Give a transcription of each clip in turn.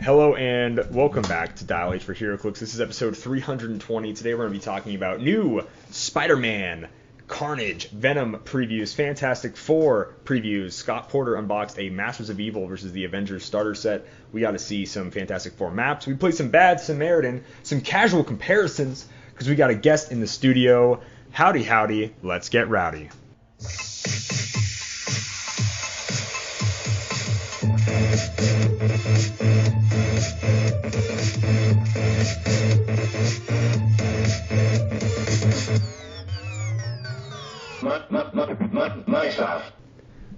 Hello and welcome back to Dial H for Heroclix. This is episode 320. Today we're going to be talking about new Spider-Man, Carnage, Venom previews, Fantastic Four previews. Scott Porter unboxed a Masters of Evil versus the Avengers starter set. We got to see some Fantastic Four maps. We played some Bad Samaritan, some casual comparisons, because we got a guest in the studio. Howdy, howdy, let's get rowdy.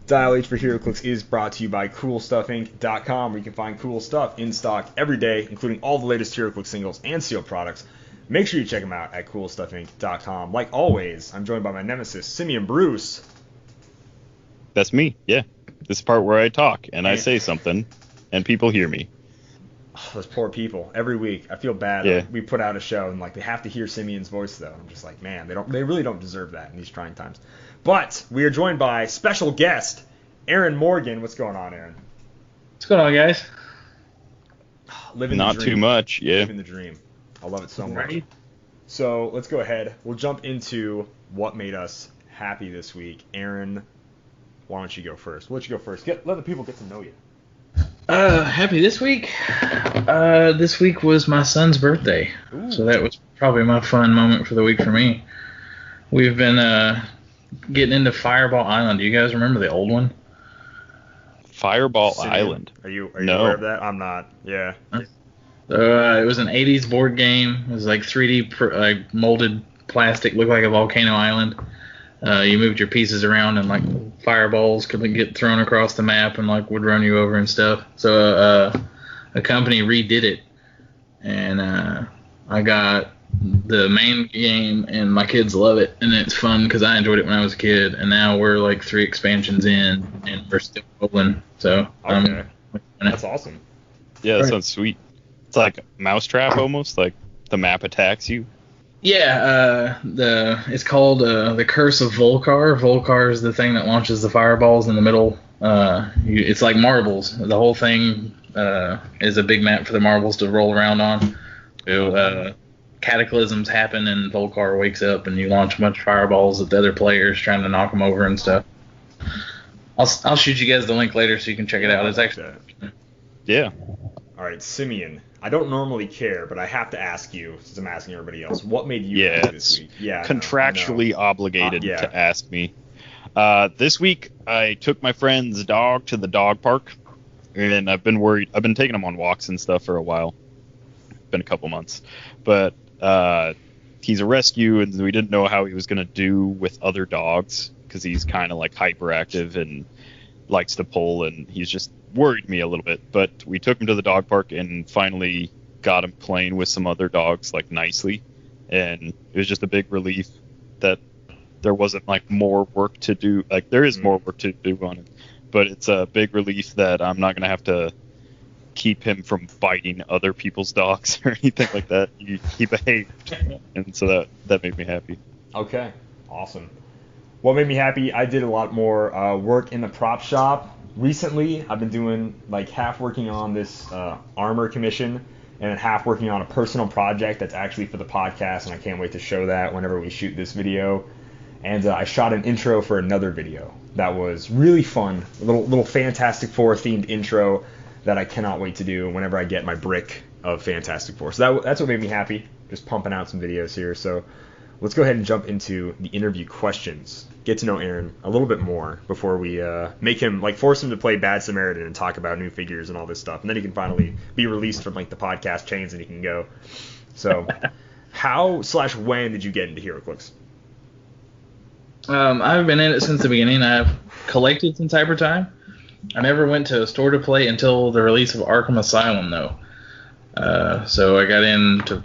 Dial H for Heroclix is brought to you by CoolStuffInc.com, where you can find cool stuff in stock every day, including all the latest Heroclix singles and sealed products. Make sure you check them out at CoolStuffInc.com. Like always, I'm joined by my nemesis, Simeon Bruce. That's me, yeah. This is the part where I talk and I say something and people hear me. Oh, those poor people. Every week, I feel bad. Yeah. We put out a show and they have to hear Simeon's voice though. I'm just like, man, they really don't deserve that in these trying times. But we are joined by special guest Aaron Morgan. What's going on, Aaron? What's going on, guys? Living Not the dream. too much, yeah. Living the dream. I love it so much. Right. So let's go ahead. We'll jump into what made us happy this week. Aaron, why don't you go first? We'll let you go first. Let the people get to know you. Happy this week? This week was my son's birthday. Ooh. So that was probably my fun moment for the week for me. We've been getting into Fireball Island. Do you guys remember the old one? Fireball Simeon, Island. Are you No. aware of that? I'm not. Yeah. It was an 80s board game. It was like 3D molded plastic, looked like a volcano island. You moved your pieces around and fireballs could get thrown across the map and would run you over and stuff. So a company redid it, and I got the main game, and my kids love it, and it's fun because I enjoyed it when I was a kid, and now we're 3 expansions in, and we're still rolling. So Okay. That's awesome. Yeah, that Right. sounds sweet. It's like a mousetrap almost, like the map attacks you. Yeah, it's called the Curse of Volkar. Volkar is the thing that launches the fireballs in the middle. It's like marbles. The whole thing is a big map for the marbles to roll around on. So, cataclysms happen and Volkar wakes up and you launch a bunch of fireballs at the other players trying to knock them over and stuff. I'll shoot you guys the link later so you can check it out. It's actually Yeah. All right, Simeon. I don't normally care, but I have to ask you, since I'm asking everybody else, what made you Yeah, happy this it's week? Yeah, contractually obligated yeah. to ask me. This week, I took my friend's dog to the dog park, and I've been worried. I've been taking him on walks and stuff for a while. Been a couple months. But he's a rescue, and we didn't know how he was going to do with other dogs, because he's kind of hyperactive and likes to pull, and he's just worried me a little bit. But we took him to the dog park and finally got him playing with some other dogs nicely, and it was just a big relief that there wasn't more work to do. There is more work to do on it, but it's a big relief that I'm not going to have to keep him from biting other people's dogs or anything like that. He behaved, and so that made me happy. Okay, awesome. What made me happy, I did a lot more work in the prop shop recently. I've been doing half working on this armor commission and then half working on a personal project that's actually for the podcast, and I can't wait to show that whenever we shoot this video. And I shot an intro for another video that was really fun, a little Fantastic Four themed intro that I cannot wait to do whenever I get my brick of Fantastic Four. So that's what made me happy, just pumping out some videos here. So let's go ahead and jump into the interview questions. Get to know Aaron a little bit more before we make him, force him to play Bad Samaritan and talk about new figures and all this stuff. And then he can finally be released from, the podcast chains and he can go. So how/when did you get into Heroclix? I've been in it since the beginning. I've collected since Hypertime. I never went to a store to play until the release of Arkham Asylum, though. So I got into,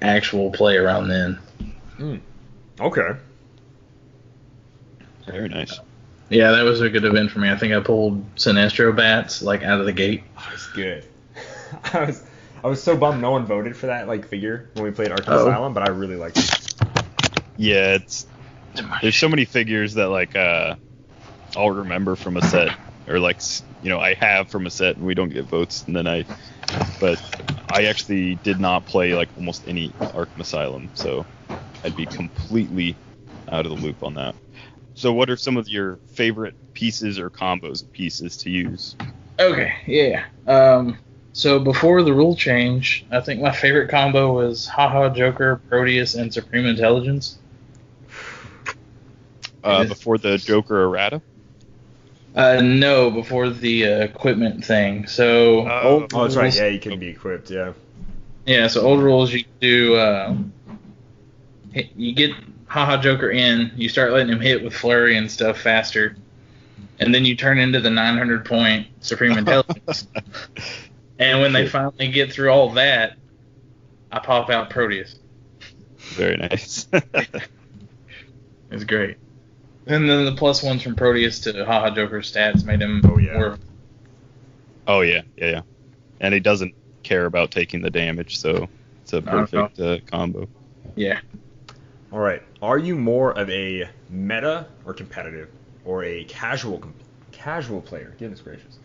actual play around then. Okay. Very nice. Yeah, that was a good event for me. I think I pulled Sinestro bats out of the gate. Oh, it's good. I was so bummed no one voted for that figure when we played Arkham Asylum, but I really liked it. Yeah, there's so many figures that I'll remember from a set, or I have from a set and we don't get votes, and then I but I actually did not play like almost any Arkham Asylum, so I'd be completely out of the loop on that. So what are some of your favorite pieces or combos of pieces to use? Okay, yeah. So before the rule change, I think my favorite combo was Haha Joker, Proteus, and Supreme Intelligence. Before the Joker errata? No, before the equipment thing. So Oh, that's right. Yeah, you can be equipped. Yeah. Yeah, so old rules, you do you get Haha Joker in, you start letting him hit with flurry and stuff faster, and then you turn into the 900-point Supreme Intelligence. And when they finally get through all that, I pop out Proteus. Very nice. It's great. And then the plus ones from Proteus to Haha Joker's stats made him more. Oh, yeah. And he doesn't care about taking the damage, so it's a perfect combo. Yeah. All right. Are you more of a meta or competitive, or a casual player? Goodness gracious.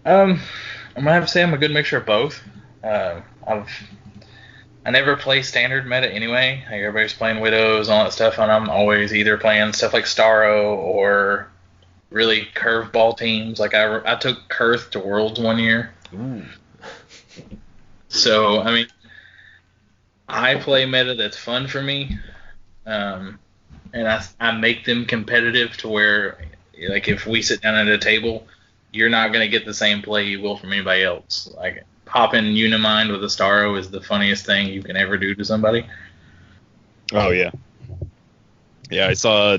I'm gonna have to say I'm a good mixture of both. I never play standard meta anyway. Like everybody's playing Widows, all that stuff, and I'm always either playing stuff like Starro or really curveball teams. Like I took Kurth to Worlds one year. Ooh. So I mean, I play meta that's fun for me, and I make them competitive to where, like, if we sit down at a table, you're not gonna get the same play you will from anybody else. Like popping Unimind with a Starro is the funniest thing you can ever do to somebody. Oh yeah, yeah. I saw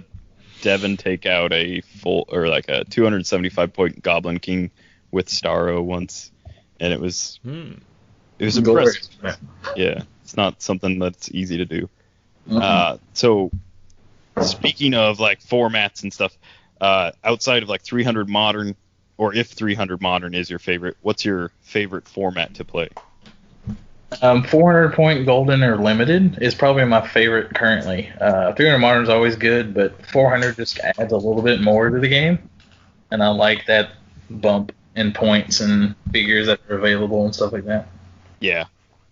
Devin take out a full or like a 275-point Goblin King with Starro once, and it was impressive. Yeah, it's not something that's easy to do. Mm-hmm. So speaking of like formats and stuff, outside of like 300 Modern, or if 300 Modern is your favorite, what's your favorite format to play? 400-point Golden or Limited is probably my favorite currently. 300 Modern is always good, but 400 just adds a little bit more to the game, and I like that bump in points and figures that are available and stuff like that. Yeah,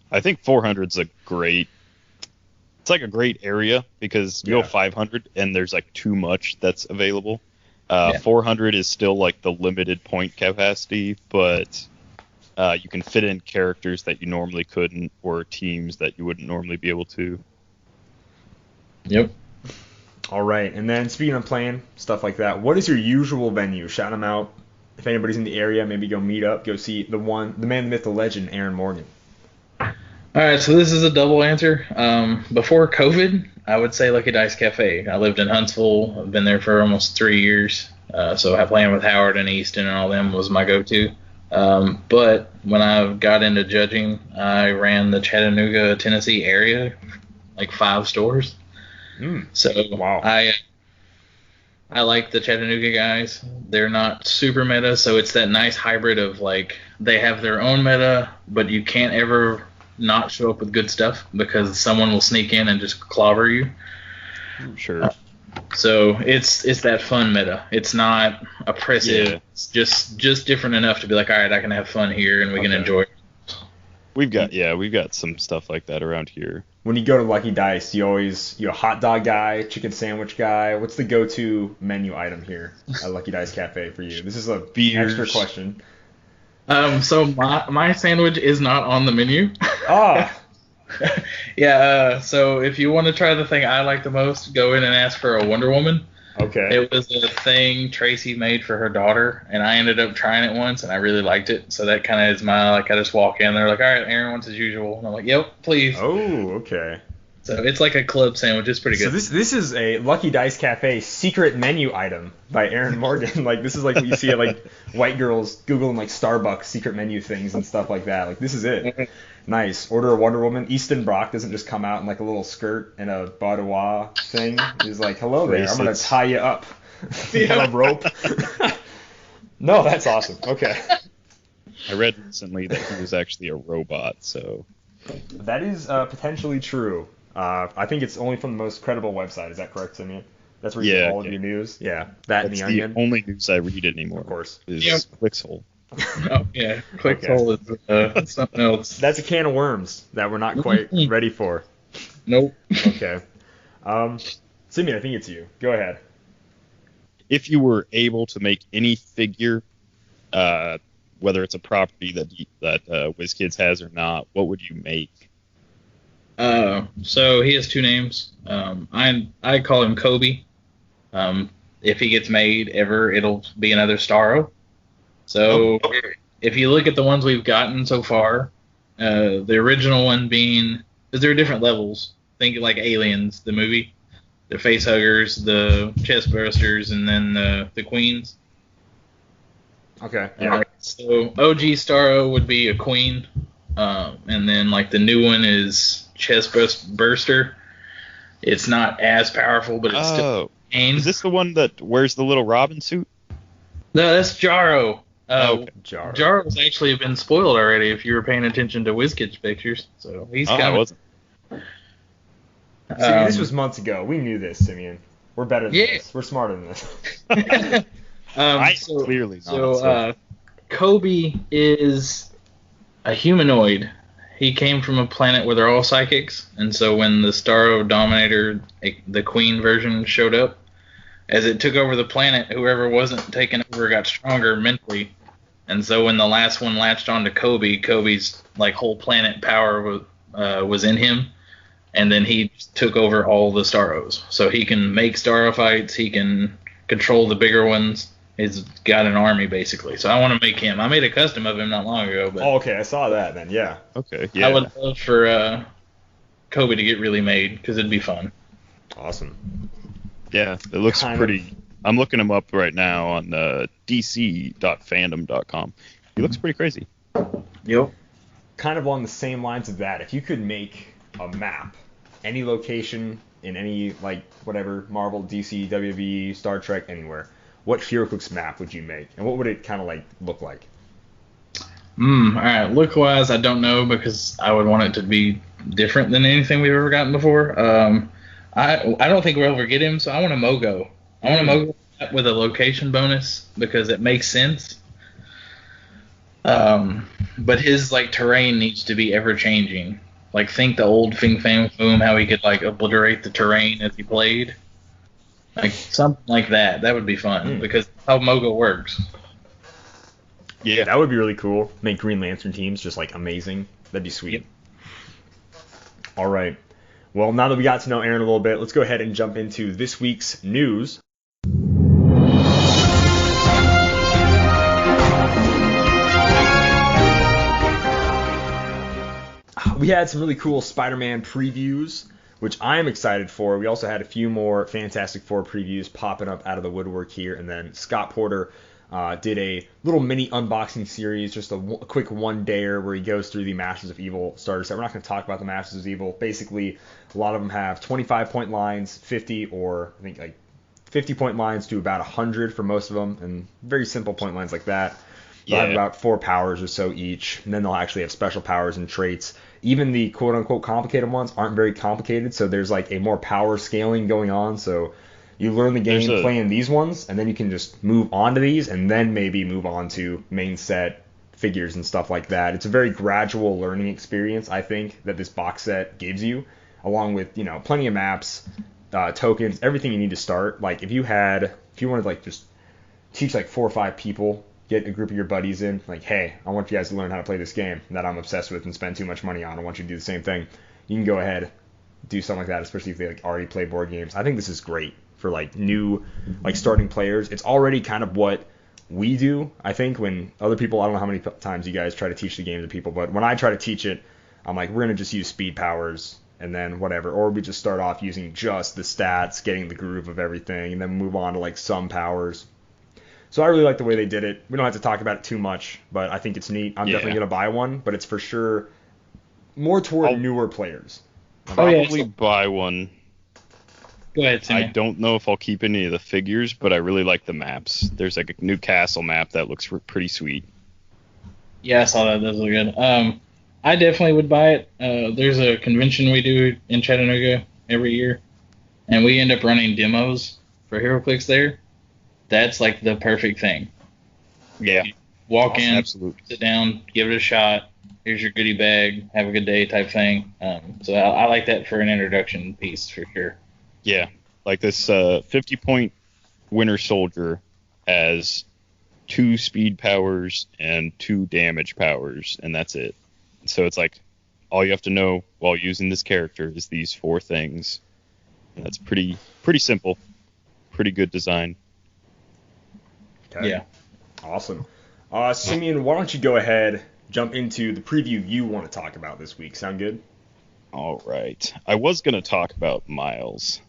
I think 400's it's like a great area because you go 500 and there's like too much that's available. 400 is still like the limited point capacity, but you can fit in characters that you normally couldn't, or teams that you wouldn't normally be able to. Yep. All right, and then speaking of playing, stuff like that, what is your usual venue? Shout them out. If anybody's in the area, maybe go meet up, go see the man, the myth, the legend, Aaron Morgan. All right, so this is a double answer. Before COVID, I would say Lucky Dice Cafe. I lived in Huntsville. I've been there for almost 3 years. So playing with Howard and Easton and all them was my go-to. But when I got into judging, I ran the Chattanooga, Tennessee area, like 5 stores. So wow. I like the Chattanooga guys. They're not super meta, so it's that nice hybrid of like they have their own meta, but you can't ever not show up with good stuff because someone will sneak in and just clobber you. Sure. So it's that fun meta. It's not oppressive. Yeah. It's just different enough to be like, all right, I can have fun here and we can enjoy it. We've got some stuff like that around here. When you go to Lucky Dice, you a hot dog guy, chicken sandwich guy. What's the go-to menu item here at Lucky Dice Cafe for you? This is a extra question. So my sandwich is not on the menu. Ah. Yeah, so if you want to try the thing I like the most, go in and ask for a Wonder Woman. Okay. It was a thing Tracy made for her daughter, and I ended up trying it once, and I really liked it. So that kind of is my, like, I just walk in, they're like, all right, Aaron wants as usual. And I'm like, yep, please. Oh, okay. So it's like a club sandwich. It's pretty good. So this is a Lucky Dice Cafe secret menu item by Aaron Morgan. Like, this is like what you see at, like, white girls Googling, like, Starbucks secret menu things and stuff like that. Like, this is it. Nice. Order a Wonder Woman. Easton Brock doesn't just come out in, like, a little skirt and a boudoir thing. He's like, hello there. I'm going to tie you up. On a rope. No, that's awesome. Okay. I read recently that he was actually a robot, so... That is potentially true. I think it's only from the most credible website. Is that correct, Simeon? That's where you get all of your news? Yeah. That and That's the Onion? the only news I read anymore. Of course. Is Clixhole. Oh yeah, clix Okay. hole is something else. That's a can of worms that we're not quite ready for. Nope. Okay. Simeon, I think it's you. Go ahead. If you were able to make any figure, whether it's a property that WizKids has or not, what would you make? So he has two names. I call him Kobe. If he gets made ever, it'll be another Starro. So if you look at the ones we've gotten so far, the original one being, because there are different levels. Think like Aliens, the movie, the face huggers, the chest bursters, and then the queens. Okay. Yeah. So OG Starro would be a queen, and then like the new one is chest burster. It's not as powerful, but it's still. Is this the one that wears the little Robin suit? No, that's Jarro. Okay. Jarro's actually been spoiled already if you were paying attention to WizKids pictures. So he's coming. I wasn't. Simeon, this was months ago. We knew this, Simeon. We're better than this. We're smarter than this. Clearly not. So Kobe is a humanoid. He came from a planet where they're all psychics, and so when the Starro Dominator, the Queen version, showed up, as it took over the planet, whoever wasn't taken over got stronger mentally, and so when the last one latched onto Kobe, Kobe's like whole planet power was in him, and then he took over all the Starros. So he can make Starro fights, he can control the bigger ones. He's got an army, basically. So I want to make him. I made a custom of him not long ago. But okay. I saw that then, yeah. Okay, yeah. I would love for Kobe to get really made, because it'd be fun. Awesome. Yeah, it looks pretty. I'm looking him up right now on dc.fandom.com. He looks pretty crazy. Yep. Kind of on the same lines of that, if you could make a map, any location in any, like, whatever, Marvel, DC, WWE, Star Trek, anywhere, what Heroclix map would you make? And what would it kind of, like, look like? Alright, look-wise, I don't know, because I would want it to be different than anything we've ever gotten before. I don't think we'll ever get him, so I want a Mogo. I want a Mogo with a location bonus, because it makes sense. But his, like, terrain needs to be ever-changing. Like, think the old Fing Fang Foom, how he could, like, obliterate the terrain as he played. Like, something like that. That would be fun, because that's how Mogo works. Yeah, that would be really cool. Make Green Lantern teams just, like, amazing. That'd be sweet. Yep. All right. Well, now that we got to know Aaron a little bit, let's go ahead and jump into this week's news. We had some really cool Spider-Man previews, which I am excited for. We also had a few more Fantastic Four previews popping up out of the woodwork here. And then Scott Porter did a little mini unboxing series, just a quick one-dayer where he goes through the Masters of Evil starter set. We're not going to talk about the Masters of Evil. Basically, a lot of them have 25-point lines, 50, or I think like 50-point lines to about 100 for most of them, and very simple point lines like that. They'll have about 4 powers or so each, and then they'll actually have special powers and traits. Even the quote-unquote complicated ones aren't very complicated, so there's like a more power scaling going on. So you learn the game playing these ones, and then you can just move on to these, and then maybe move on to main set figures and stuff like that. It's a very gradual learning experience, I think, that this box set gives you, along with, you know, plenty of maps, tokens, everything you need to start. Like if you wanted to like just teach like 4 or 5 people, get a group of your buddies in, like, hey, I want you guys to learn how to play this game that I'm obsessed with and spend too much money on. I want you to do the same thing. You can go ahead, do something like that, especially if they like already play board games. I think this is great for like new, like starting players. It's already kind of what we do, I think, when other people, I don't know how many times you guys try to teach the game to people, but when I try to teach it, I'm like, we're going to just use speed powers and then whatever. Or we just start off using just the stats, getting the groove of everything, and then move on to like some powers. So I really like the way they did it. We don't have to talk about it too much, but I think it's neat. I'm definitely going to buy one, but it's for sure more toward newer players. I'll probably buy one. Go ahead, Simeon. I don't know if I'll keep any of the figures, but I really like the maps. There's like a new castle map that looks pretty sweet. Yeah, I saw that. Those look good. I definitely would buy it. There's a convention we do in Chattanooga every year, and we end up running demos for Heroclix there. That's like the perfect thing. Yeah. walk Awesome. in, Absolutely. sit down, give it a shot. Here's your goodie bag. Have a good day, type thing. So I like that for an introduction piece for sure. Yeah, like this 50-point Winter Soldier has 2 speed powers and 2 damage powers, and that's it. So it's like all you have to know while using this character is these 4 things. And that's pretty simple, pretty good design. Okay. Yeah. Awesome. Simeon, why don't you go ahead, jump into the preview you want to talk about this week? Sound good? All right. I was gonna talk about Miles.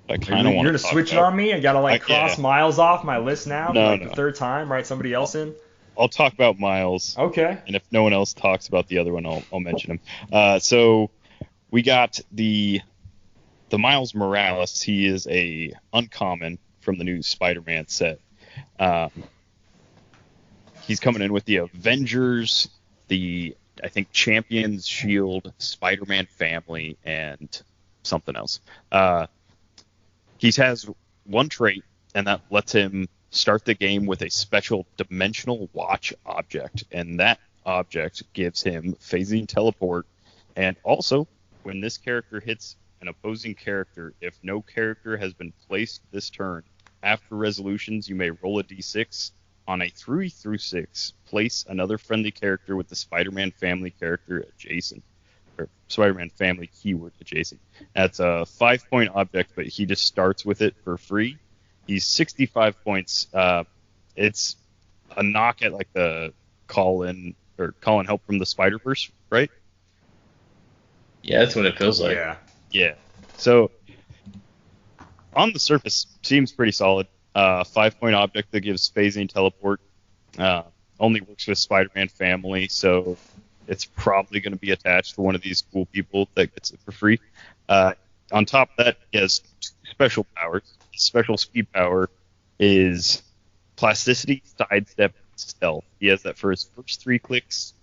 I kind You're of want gonna to switch it on me? I gotta cross yeah. Miles off my list now for No, the no. 3rd time, write somebody else in? I'll talk about Miles. Okay. And if no one else talks about the other one, I'll mention him. So we got the Miles Morales. He is a uncommon from the new Spider-Man set. He's coming in with the Avengers, I think Champions, Shield, Spider-Man family, and something else. He has 1 trait, and that lets him start the game with a special dimensional watch object, and that object gives him phasing teleport. And also, when this character hits an opposing character, if no character has been placed this turn, after resolutions, you may roll a d6. On a 3/6, place another friendly character with the Spider-Man family character adjacent, or Spider-Man family keyword adjacent. That's a 5-point object, but he just starts with it for free. He's 65 points. It's a knock at like the calling help from the Spider-Verse, right? Yeah, that's what it feels like. Yeah. Yeah. So on the surface, seems pretty solid. 5-point object that gives phasing teleport. Only works with Spider-Man family, so it's probably going to be attached to one of these cool people that gets it for free. On top of that, he has 2 special powers. His special speed power is plasticity, sidestep, stealth. He has that for his first 3 clicks.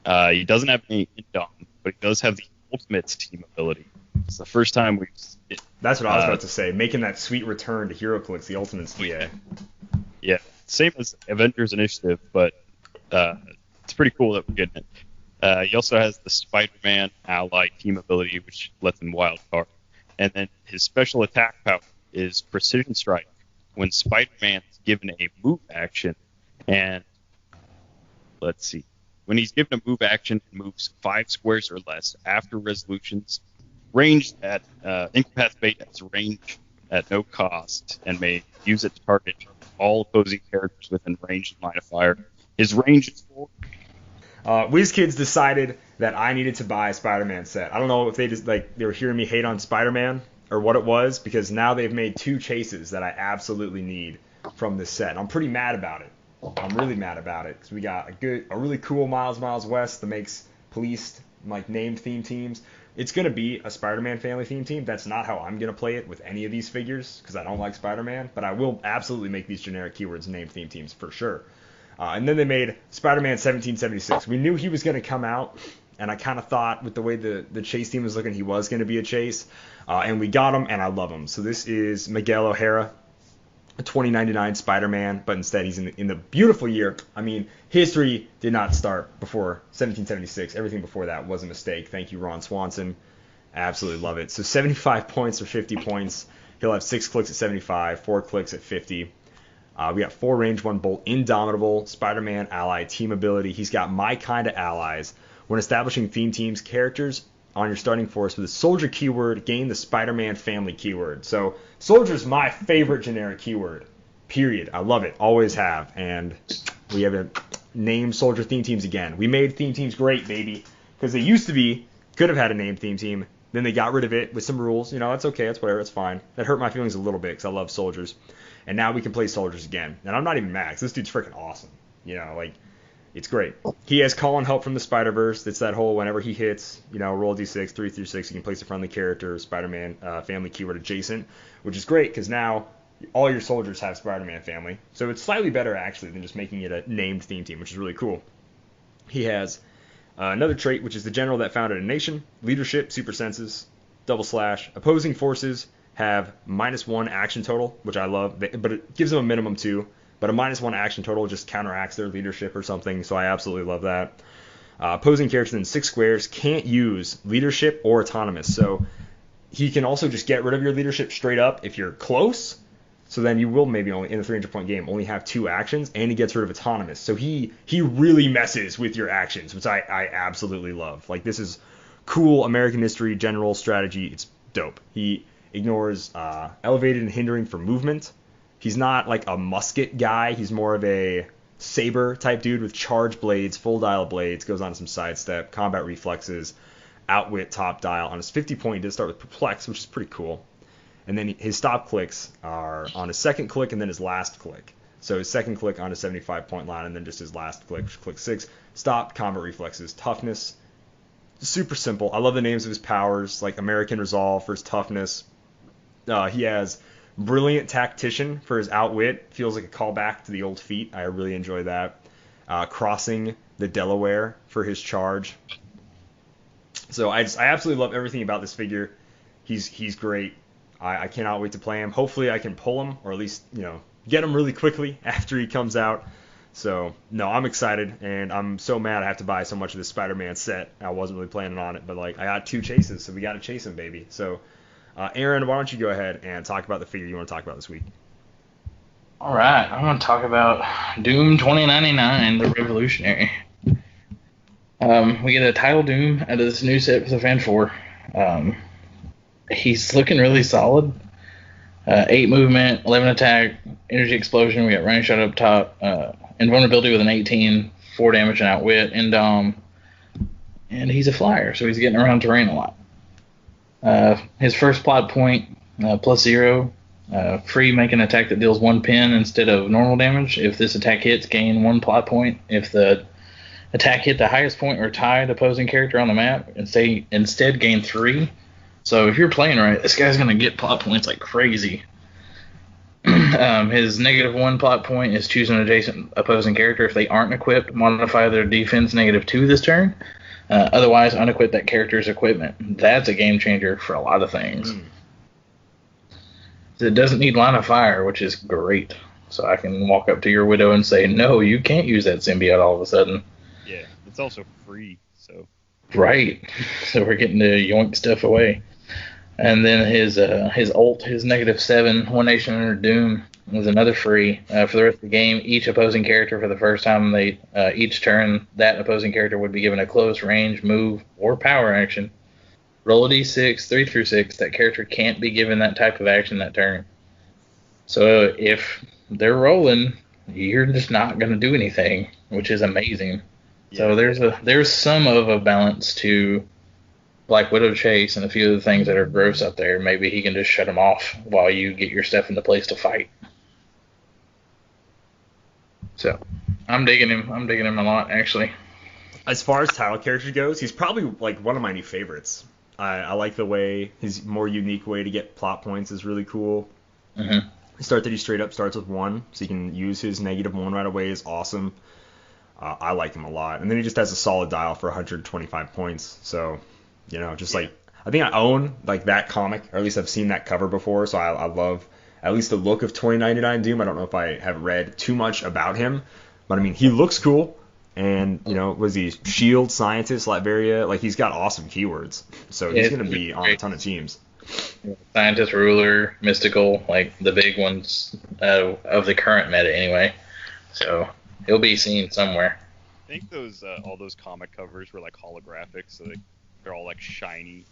He doesn't have any indom, but he does have the Ultimates team ability. It's the first time we've. That's what I was about to say. Making that sweet return to Heroclix, the Ultimates team. Yeah. Same as Avengers Initiative, but it's pretty cool that we're getting it. He also has the Spider-Man ally team ability, which lets him wild card. And then his special attack power is Precision Strike. When Spider-Man is given a move action, and let's see. When he's given a move action and moves 5 squares or less after resolutions, ranged at incapacitate as range at no cost, and may use it to target all opposing characters within range and line of fire. His range is 4. WizKids decided that I needed to buy a Spider-Man set. I don't know if they were hearing me hate on Spider-Man or what it was, because now they've made 2 chases that I absolutely need from this set. And I'm pretty mad about it. I'm really mad about it because we got a really cool Miles West that makes police named theme teams. It's going to be a Spider-Man family theme team. That's not how I'm going to play it with any of these figures because I don't like Spider-Man, but I will absolutely make these generic keywords named theme teams for sure. And then they made Spider-Man 1776. We knew he was going to come out, and I kind of thought with the way the chase team was looking, he was going to be a chase. And we got him, and I love him. So this is Miguel O'Hara, a 2099 Spider-Man, but instead he's in the beautiful year. I mean, history did not start before 1776. Everything before that was a mistake. Thank you, Ron Swanson. I absolutely love it. So 75 points or 50 points. He'll have 6 clicks at 75, 4 clicks at 50. We got 4 range, 1 bolt, indomitable, Spider-Man ally team ability. He's got my kind of allies. When establishing theme teams, characters on your starting force with a soldier keyword, gain the Spider-Man family keyword. So soldier's my favorite generic keyword, period. I love it, always have. And we haven't named soldier theme teams again. We made theme teams great, baby, because they used to be, could have had a named theme team. Then they got rid of it with some rules. You know, that's okay, that's whatever, it's fine. That hurt my feelings a little bit because I love soldiers. And now we can play soldiers again. And I'm not even mad, 'cause this dude's freaking awesome. You know, it's great. He has calling help from the Spider-Verse. It's that whole whenever he hits, roll d6, 3/6, you can place a friendly character, Spider-Man family keyword adjacent, which is great because now all your soldiers have Spider-Man family. So it's slightly better, actually, than just making it a named theme team, which is really cool. He has another trait, which is the general that founded a nation, leadership, super senses, double slash. Opposing forces have -1 action total, which I love, but it gives them a minimum 2. but a -1 action total just counteracts their leadership or something, so I absolutely love that. Opposing characters in 6 squares can't use leadership or autonomous, so he can also just get rid of your leadership straight up if you're close, so then you will maybe only, in a 300-point game, only have 2 actions, and he gets rid of autonomous. So he really messes with your actions, which I absolutely love. Like, this is cool American history general strategy. It's dope. He ignores elevated and hindering for movement. He's not like a musket guy. He's more of a saber type dude with charge blades, full dial blades, goes on some sidestep, combat reflexes, outwit, top dial. On his 50 point, he did start with perplex, which is pretty cool. And then his stop clicks are on his second click and then his last click. So his second click on his 75-point line, and then just his last click, which is click 6. Stop, combat reflexes, toughness. Super simple. I love the names of his powers, like American Resolve for his toughness. He has Brilliant Tactician for his outwit. Feels like a callback to the old feat. I really enjoy that. Crossing the Delaware for his charge. So I absolutely love everything about this figure. He's great. I cannot wait to play him. Hopefully I can pull him, or at least, get him really quickly after he comes out. So, no, I'm excited, and I'm so mad I have to buy so much of this Spider-Man set. I wasn't really planning on it, but, I got 2 chases, so we got to chase him, baby. So, Aaron, why don't you go ahead and talk about the figure you want to talk about this week? All right, I'm going to talk about Doom 2099, the Revolutionary. We get a title Doom out of this new set for the Fan 4. He's looking really solid. 8 movement, 11 attack, energy explosion. We got running shot up top, invulnerability with an 18, 4 damage and outwit, and and he's a flyer, so he's getting around terrain a lot. His first plot point, +0, free, make an attack that deals 1 pin instead of normal damage. If this attack hits, gain 1 plot point. If the attack hit the highest point or tied opposing character on the map, instead gain 3. So if you're playing right, this guy's going to get plot points like crazy. His -1 plot point is choose an adjacent opposing character. If they aren't equipped, modify their defense -2 this turn. Otherwise, unequip that character's equipment. That's a game changer for a lot of things. It doesn't need line of fire, which is great. So I can walk up to your widow and say, no, you can't use that symbiote all of a sudden. Yeah, it's also free, so. Right. So we're getting to yoink stuff away. And then his ult, his -7, One Nation Under Doom, was another free. For the rest of the game, each opposing character for the first time each turn, that opposing character would be given a close range, move, or power action. Roll a d6, 3 through 6. That character can't be given that type of action that turn. So if they're rolling, you're just not going to do anything, which is amazing. Yeah. So there's some of a balance to Black Widow Chase and a few of the things that are gross up there. Maybe he can just shut them off while you get your stuff into place to fight. So I'm digging him. I'm digging him a lot, actually. As far as title character goes, he's probably one of my new favorites. I like the way his more unique way to get plot points is really cool. Mm-hmm. The start that he straight up starts with 1, so he can use his -1 right away is awesome. I like him a lot. And then he just has a solid dial for 125 points. So, I think I own that comic, or at least I've seen that cover before. So I love at least the look of 2099 Doom. I don't know if I have read too much about him, but I mean, he looks cool. And, was he shield scientist, Latveria? He's got awesome keywords. So he's going to be on a ton of teams. Scientist, ruler, mystical, the big ones of the current meta anyway. So he'll be seen somewhere. I think those all those comic covers were holographic, so they're all shiny.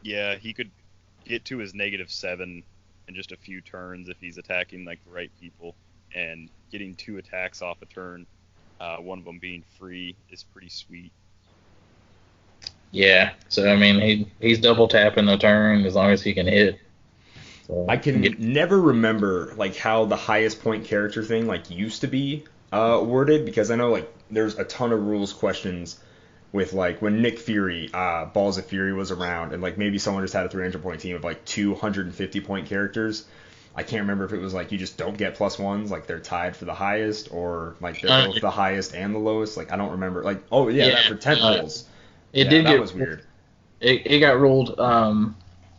Yeah, he could get to his -7 in just a few turns if he's attacking the right people, and getting 2 attacks off a turn, one of them being free, is pretty sweet. Yeah, so I mean he's double tapping the turn as long as he can hit. So I can never remember how the highest point character thing used to be worded, because I know there's a ton of rules questions with when Nick Fury, Balls of Fury was around, and maybe someone just had a 300-point team of 250-point characters. I can't remember if it was you just don't get +1s, they're tied for the highest, or they're both the highest and the lowest. I don't remember. That for tentacles. That was weird. It got ruled.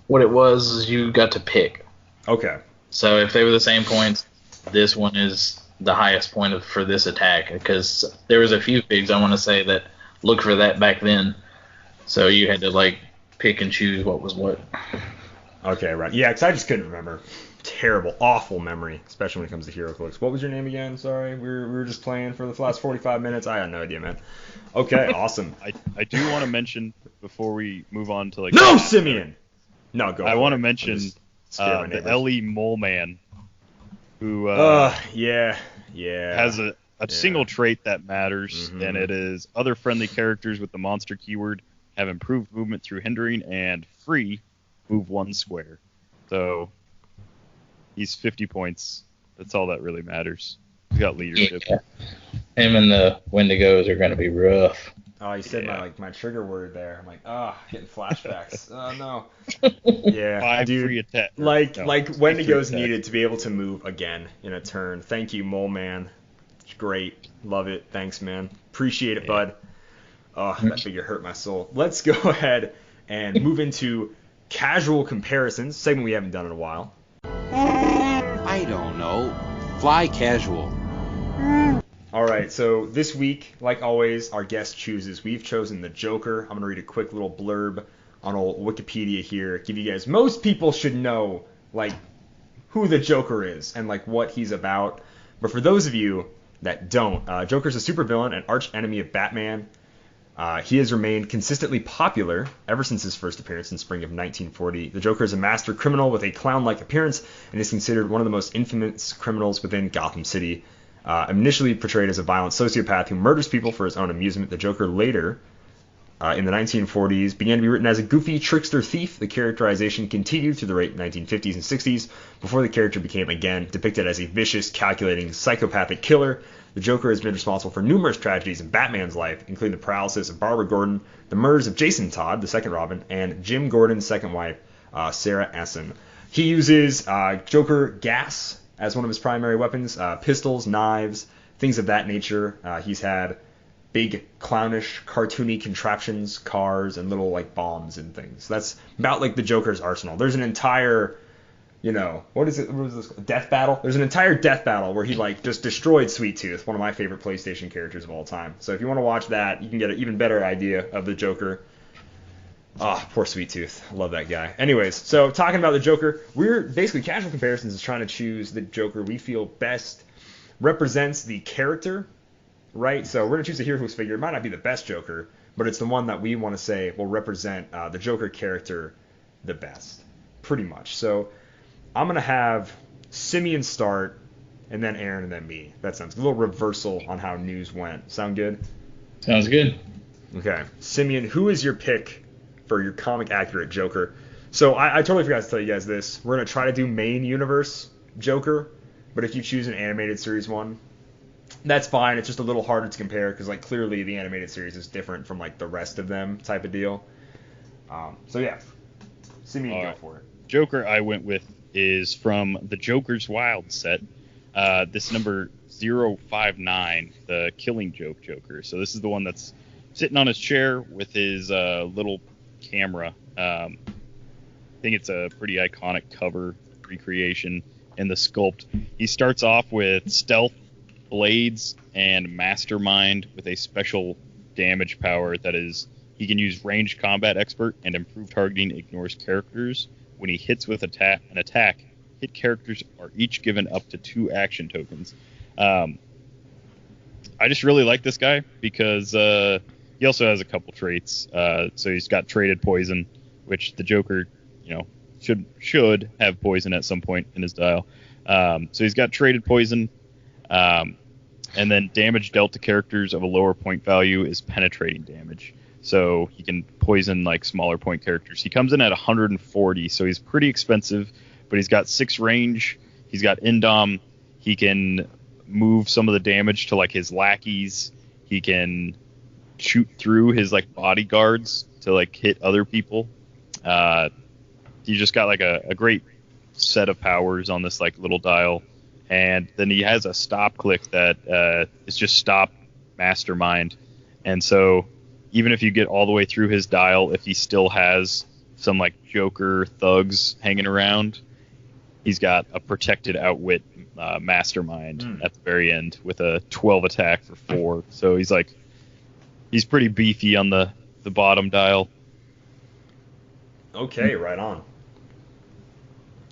What it was is you got to pick. Okay. So if they were the same points, this one is the highest point for this attack, because there was a few figs I want to say that looked for that back then. So you had to like pick and choose what was what. Okay, right. Yeah, because I just couldn't remember. Terrible, awful memory, especially when it comes to Heroclix. What was your name again? Sorry, we were just playing for the last 45 minutes. I had no idea, man. Okay, awesome. I do want to mention before we move on to like. No, Simeon. No, go. I want to mention the Ellie Mole Man, who yeah has a single trait that matters, and it is other friendly characters with the monster keyword have improved movement through hindering and free move 1 square. So he's 50 points. That's all that really matters. He's got leadership. Yeah. Him and the Wendigos are going to be rough. Oh, you said my trigger word there. I'm like, getting flashbacks. Oh no. Yeah, 5 free attack. Like Wendigos needed to be able to move again in a turn. Thank you, Mole Man. It's great. Love it. Thanks, man. Appreciate it, bud. Oh, that figure hurt my soul. Let's go ahead and move into casual comparisons, segment we haven't done in a while. I don't know. Fly casual. All right, so this week, like always, our guest chooses. We've chosen the Joker. I'm going to read a quick little blurb on old Wikipedia here. Give you guys, most people should know, like, who the Joker is and, like, what he's about. But for those of you that don't, Joker's a supervillain and arch enemy of Batman. He has remained consistently popular ever since his first appearance in spring of 1940. The Joker is a master criminal with a clown-like appearance and is considered one of the most infamous criminals within Gotham City. Initially portrayed as a violent sociopath who murders people for his own amusement, the Joker later, in the 1940s, began to be written as a goofy trickster thief. The characterization continued through the late 1950s and 60s before the character became again depicted as a vicious, calculating, psychopathic killer. The Joker has been responsible for numerous tragedies in Batman's life, including the paralysis of Barbara Gordon, the murders of Jason Todd, the second Robin, and Jim Gordon's second wife, Sarah Essen. He uses Joker gas as one of his primary weapons, pistols, knives, things of that nature. He's had big, clownish, cartoony contraptions, cars, and little, like, bombs and things. That's about, like, the Joker's arsenal. There's an entire, what is this? Death battle? There's an entire death battle where he, like, just destroyed Sweet Tooth, one of my favorite PlayStation characters of all time. So if you want to watch that, you can get an even better idea of the Joker. Poor Sweet Tooth. I love that guy. Anyways, so talking about the Joker, we're basically casual comparisons is trying to choose the Joker we feel best represents the character, right? So we're going to choose a Heroclix figure. It might not be the best Joker, but it's the one that we want to say will represent the Joker character the best, pretty much. So I'm going to have Simeon start, and then Aaron, and then me. That sounds good. A little reversal on how news went. Sound good? Sounds good. Okay. Simeon, who is your pick for your comic accurate Joker? So I totally forgot to tell you guys this. We're going to try to do main universe Joker, but if you choose an animated series one, that's fine. It's just a little harder to compare because, like, clearly the animated series is different from, like, the rest of them type of deal. So yeah, Simeon, go for it. Joker I went with is from the Joker's Wild set. This number 059, the Killing Joke Joker. So this is the one that's sitting on his chair with his little camera. I think it's a pretty iconic cover recreation in the sculpt. He starts off with stealth, blades, and mastermind with a special damage power that is he can use ranged combat expert and improved targeting ignores characters. When he hits with an attack, hit characters are each given up to 2 action tokens. I just really like this guy because he also has a couple traits. So he's got traded poison, which the Joker, should have poison at some point in his dial. So he's got traded poison, and then damage dealt to characters of a lower point value is penetrating damage. So he can poison like smaller point characters. He comes in at 140, so he's pretty expensive, but he's got 6 range. He's got Indom. He can move some of the damage to like his lackeys. He can shoot through his like bodyguards to like hit other people. He just got like a great set of powers on this like little dial, and then he has a stop click that is just stop mastermind. And so even if you get all the way through his dial, if he still has some like Joker thugs hanging around, he's got a protected outwit mastermind at the very end with a 12 attack for 4. So he's pretty beefy on the bottom dial. Okay, right on.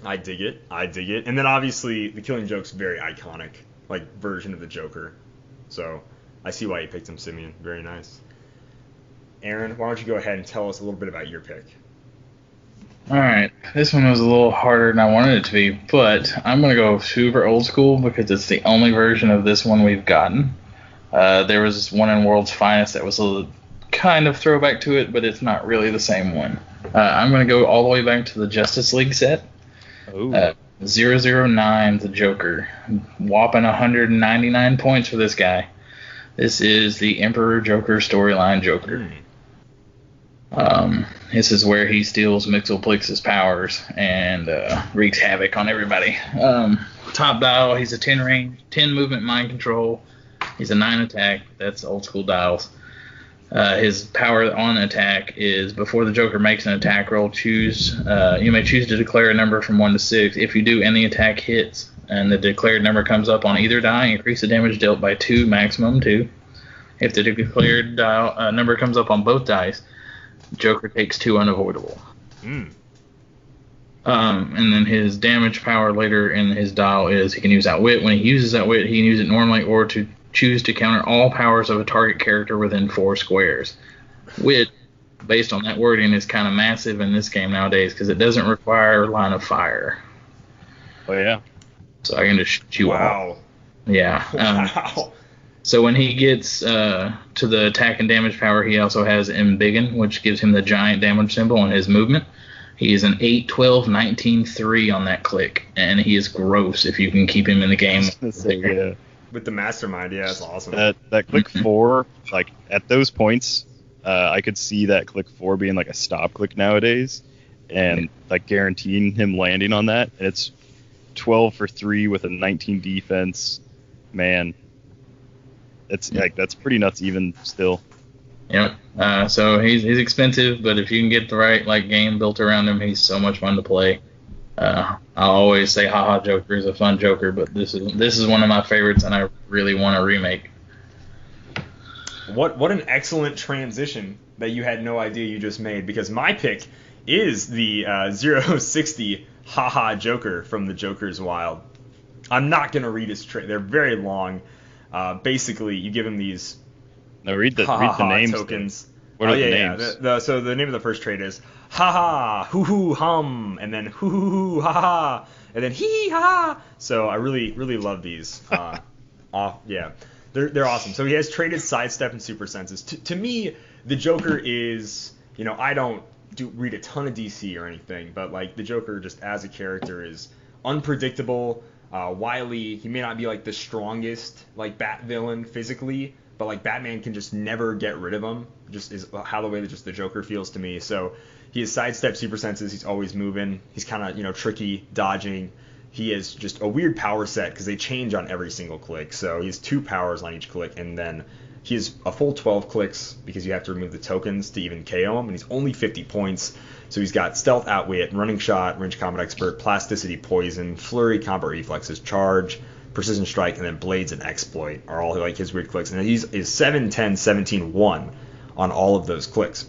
I dig it. And then obviously the Killing Joke's very iconic, like, version of the Joker. So I see why you picked him, Simeon. Very nice. Aaron, why don't you go ahead and tell us a little bit about your pick? All right, this one was a little harder than I wanted it to be, but I'm going to go super old school because it's the only version of this one we've gotten. There was one in World's Finest that was a kind of throwback to it, but it's not really the same one. I'm going to go all the way back to the Justice League set. 009, the Joker. Whopping 199 points for this guy. This is the Emperor Joker storyline Joker. This is where he steals Mxyzptlk's powers and wreaks havoc on everybody. Top dial, he's a 10 range, 10 movement mind control. He's a 9 attack. That's old school dials. His power on attack is before the Joker makes an attack roll, you may choose to declare a number from 1 to 6. If you do, any attack hits, and the declared number comes up on either die, increase the damage dealt by 2, maximum 2. If the declared number comes up on both dice, Joker takes 2 unavoidable. And then his damage power later in his dial is he can use Outwit. When he uses Outwit, he can use it normally or to choose to counter all powers of a target character within 4 squares. Wit, based on that wording, is kind of massive in this game nowadays because it doesn't require line of fire. Oh, yeah. So I can just shoot you off. Yeah. Wow. So when he gets to the attack and damage power, he also has Embiggen, which gives him the giant damage symbol on his movement. He is an 8, 12, 19, 3 on that click, and he is gross if you can keep him in the game. Yeah. With the mastermind, yeah, that's awesome. That click 4, like, at those points, I could see that click 4 being like a stop click nowadays, and like guaranteeing him landing on that. And it's 12 for 3 with a 19 defense. Man, it's like that's pretty nuts even still. Yep. So he's expensive, but if you can get the right game built around him, he's so much fun to play. I always say haha Joker is a fun Joker, but this is one of my favorites, and I really want a remake. What an excellent transition that you had no idea you just made, because my pick is the 060 haha Joker from the Joker's Wild. I'm not going to read his they're very long. Basically, you give him these read the names tokens. What are the names? So the name of the first trait is ha ha, hoo hoo hum, and then hoo hoo hoo ha ha, and then hee ha. So I really love these. Yeah, they're awesome. So he has traded sidestep and super senses. To me, the Joker is, I don't read a ton of DC or anything, but like the Joker just as a character is unpredictable, wily. He may not be like the strongest like Bat villain physically, but like Batman can just never get rid of him. Just is how the way that just the Joker feels to me. So he has sidestep, super senses. He's always moving. He's kind of tricky, dodging. He is just a weird power set because they change on every single click. So he has 2 powers on each click, and then he has a full 12 clicks because you have to remove the tokens to even KO him, and he's only 50 points. So he's got Stealth, Outwit, Running Shot, Range Combat Expert, Plasticity, Poison, Flurry, Combat Reflexes, Charge, Precision Strike, and then Blades and Exploit are all like his weird clicks. And he's 7, 10, 17, 1 on all of those clicks.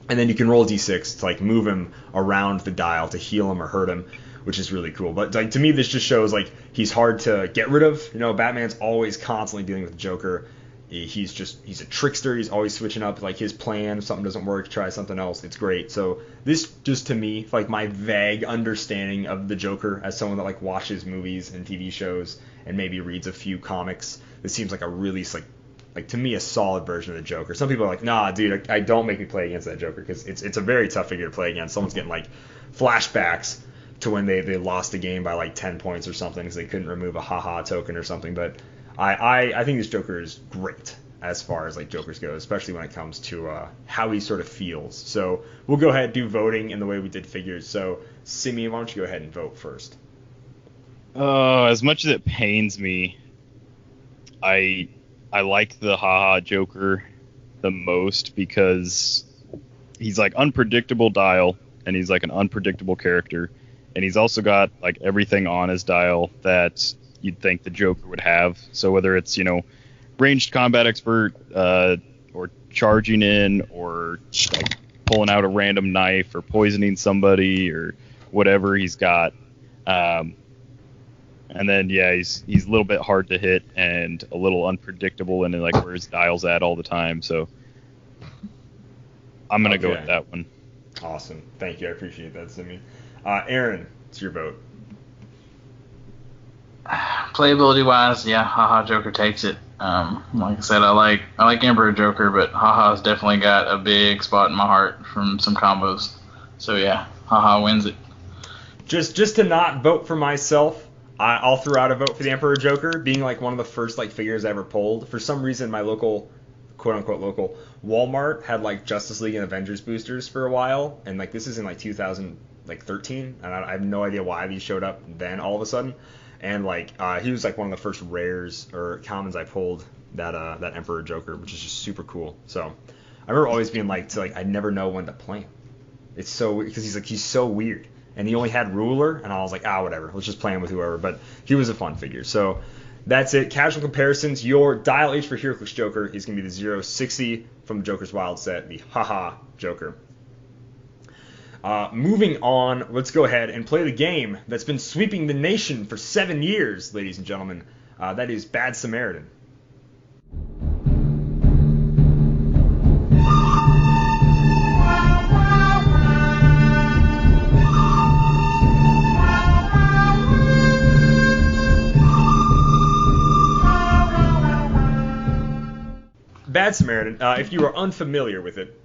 And then you can roll D6 to like move him around the dial to heal him or hurt him, which is really cool. But like to me, this just shows like he's hard to get rid of. Batman's always constantly dealing with the Joker. He's a trickster. He's always switching up like his plan. If something doesn't work, try something else. It's great. So this just to me, like my vague understanding of the Joker as someone that like watches movies and TV shows and maybe reads a few comics, this seems like a really like to me a solid version of the Joker. Some people are like, nah, dude, I don't make me play against that Joker because it's a very tough figure to play against. Someone's getting like flashbacks to when they lost a game by like 10 points or something because they couldn't remove a haha token or something. But I think this Joker is great as far as like Jokers go, especially when it comes to how he sort of feels. So we'll go ahead and do voting in the way we did figures. So Simeon, why don't you go ahead and vote first? As much as it pains me, I like the haha Joker the most because he's like unpredictable dial and he's like an unpredictable character. and he's also got like everything on his dial that you'd think the Joker would have. So whether it's, ranged combat expert, or charging in, or like pulling out a random knife, or poisoning somebody, or whatever he's got. And then he's a little bit hard to hit and a little unpredictable in like where his dial's at all the time. So I'm gonna go with that one. Awesome, thank you, I appreciate that, Simeon. Aaron, it's your vote. Playability wise, haha, Joker takes it. Like I said, I like Emperor Joker, but haha's definitely got a big spot in my heart from some combos. So haha wins it. Just to not vote for myself, I'll throw out a vote for the Emperor Joker, being like one of the first like figures I ever pulled. For some reason, my local, quote unquote local Walmart had like Justice League and Avengers boosters for a while, and like this is in like 2013, and I have no idea why these showed up then all of a sudden. And like he was like one of the first rares or commons I pulled, that Emperor Joker, which is just super cool. So I remember always being like I never know when to play him. It's so because he's so weird, and he only had ruler, and I was like whatever, let's just play him with whoever. But he was a fun figure. So that's it. Casual comparisons. Your dial H for Heroclix Joker is gonna be the 060 from the Joker's Wild set, the haha Joker. Moving on, let's go ahead and play the game that's been sweeping the nation for 7 years, ladies and gentlemen. That is Bad Samaritan. Bad Samaritan, if you are unfamiliar with it,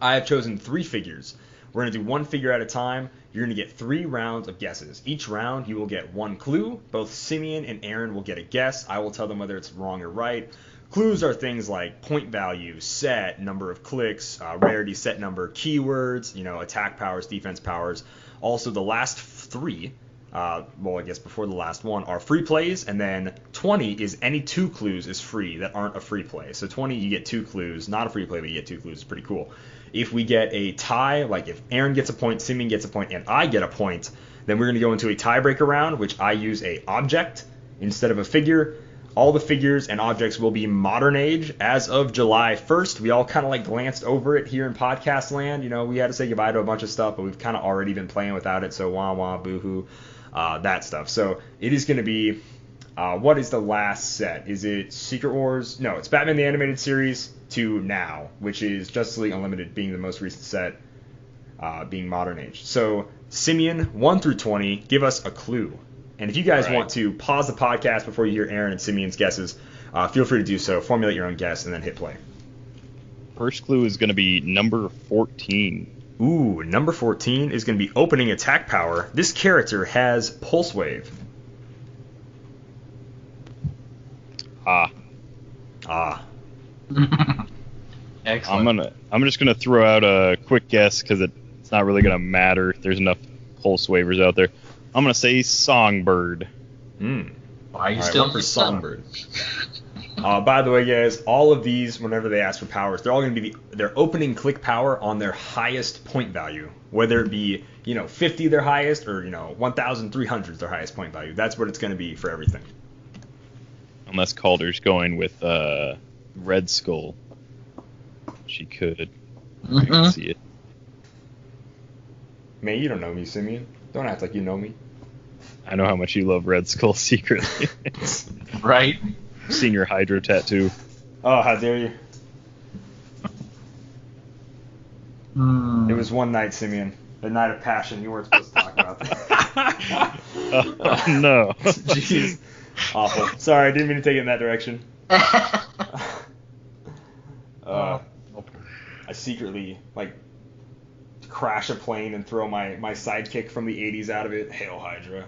I have chosen 3 figures. We're going to do 1 figure at a time. You're going to get 3 rounds of guesses. Each round, you will get 1 clue. Both Simeon and Aaron will get a guess. I will tell them whether it's wrong or right. Clues are things like point value, set, number of clicks, rarity, set number, keywords, attack powers, defense powers. Also, the last 3, I guess before the last one, are free plays, and then 20 is any 2 clues is free that aren't a free play. So 20, you get 2 clues, not a free play, but you get 2 clues. It's pretty cool. If we get a tie, like if Aaron gets a point, Simeon gets a point, and I get a point, then we're going to go into a tiebreaker round, which I use a object instead of a figure. All the figures and objects will be modern age as of July 1st. We all kind of like glanced over it here in podcast land. We had to say goodbye to a bunch of stuff, but we've kind of already been playing without it. So wah wah, boo-hoo, that stuff. So it is going to be, what is the last set? Is it Secret Wars? No, it's Batman the Animated Series to now, which is Justice League Unlimited being the most recent set, being modern age. So Simeon, 1 through 20, give us a clue. And if you guys want to pause the podcast before you hear Aaron and Simeon's guesses, feel free to do so. Formulate your own guess and then hit play. First clue is going to be number 14. Ooh, number 14 is going to be opening attack power. This character has Pulse Wave. Excellent. I'm just gonna throw out a quick guess because it's not really gonna matter. There's enough pulse waivers out there. I'm gonna say Songbird. Why are you still for Songbird? By the way, guys, all of these, whenever they ask for powers, they're all going to be their opening click power on their highest point value, whether it be 50 their highest or 1,300 their highest point value. That's what it's going to be for everything. Unless Calder's going with Red Skull, she could. I can see it. Man, you don't know me, Simeon. Don't act like you know me. I know how much you love Red Skull secretly. Right? Seen your Hydro tattoo. Oh, how dare you. It was one night, Simeon. The night of passion. You weren't supposed to talk about that. Oh, no. Jeez. Awful. Sorry, I didn't mean to take it in that direction. I secretly, crash a plane and throw my sidekick from the 80s out of it. Hail Hydra.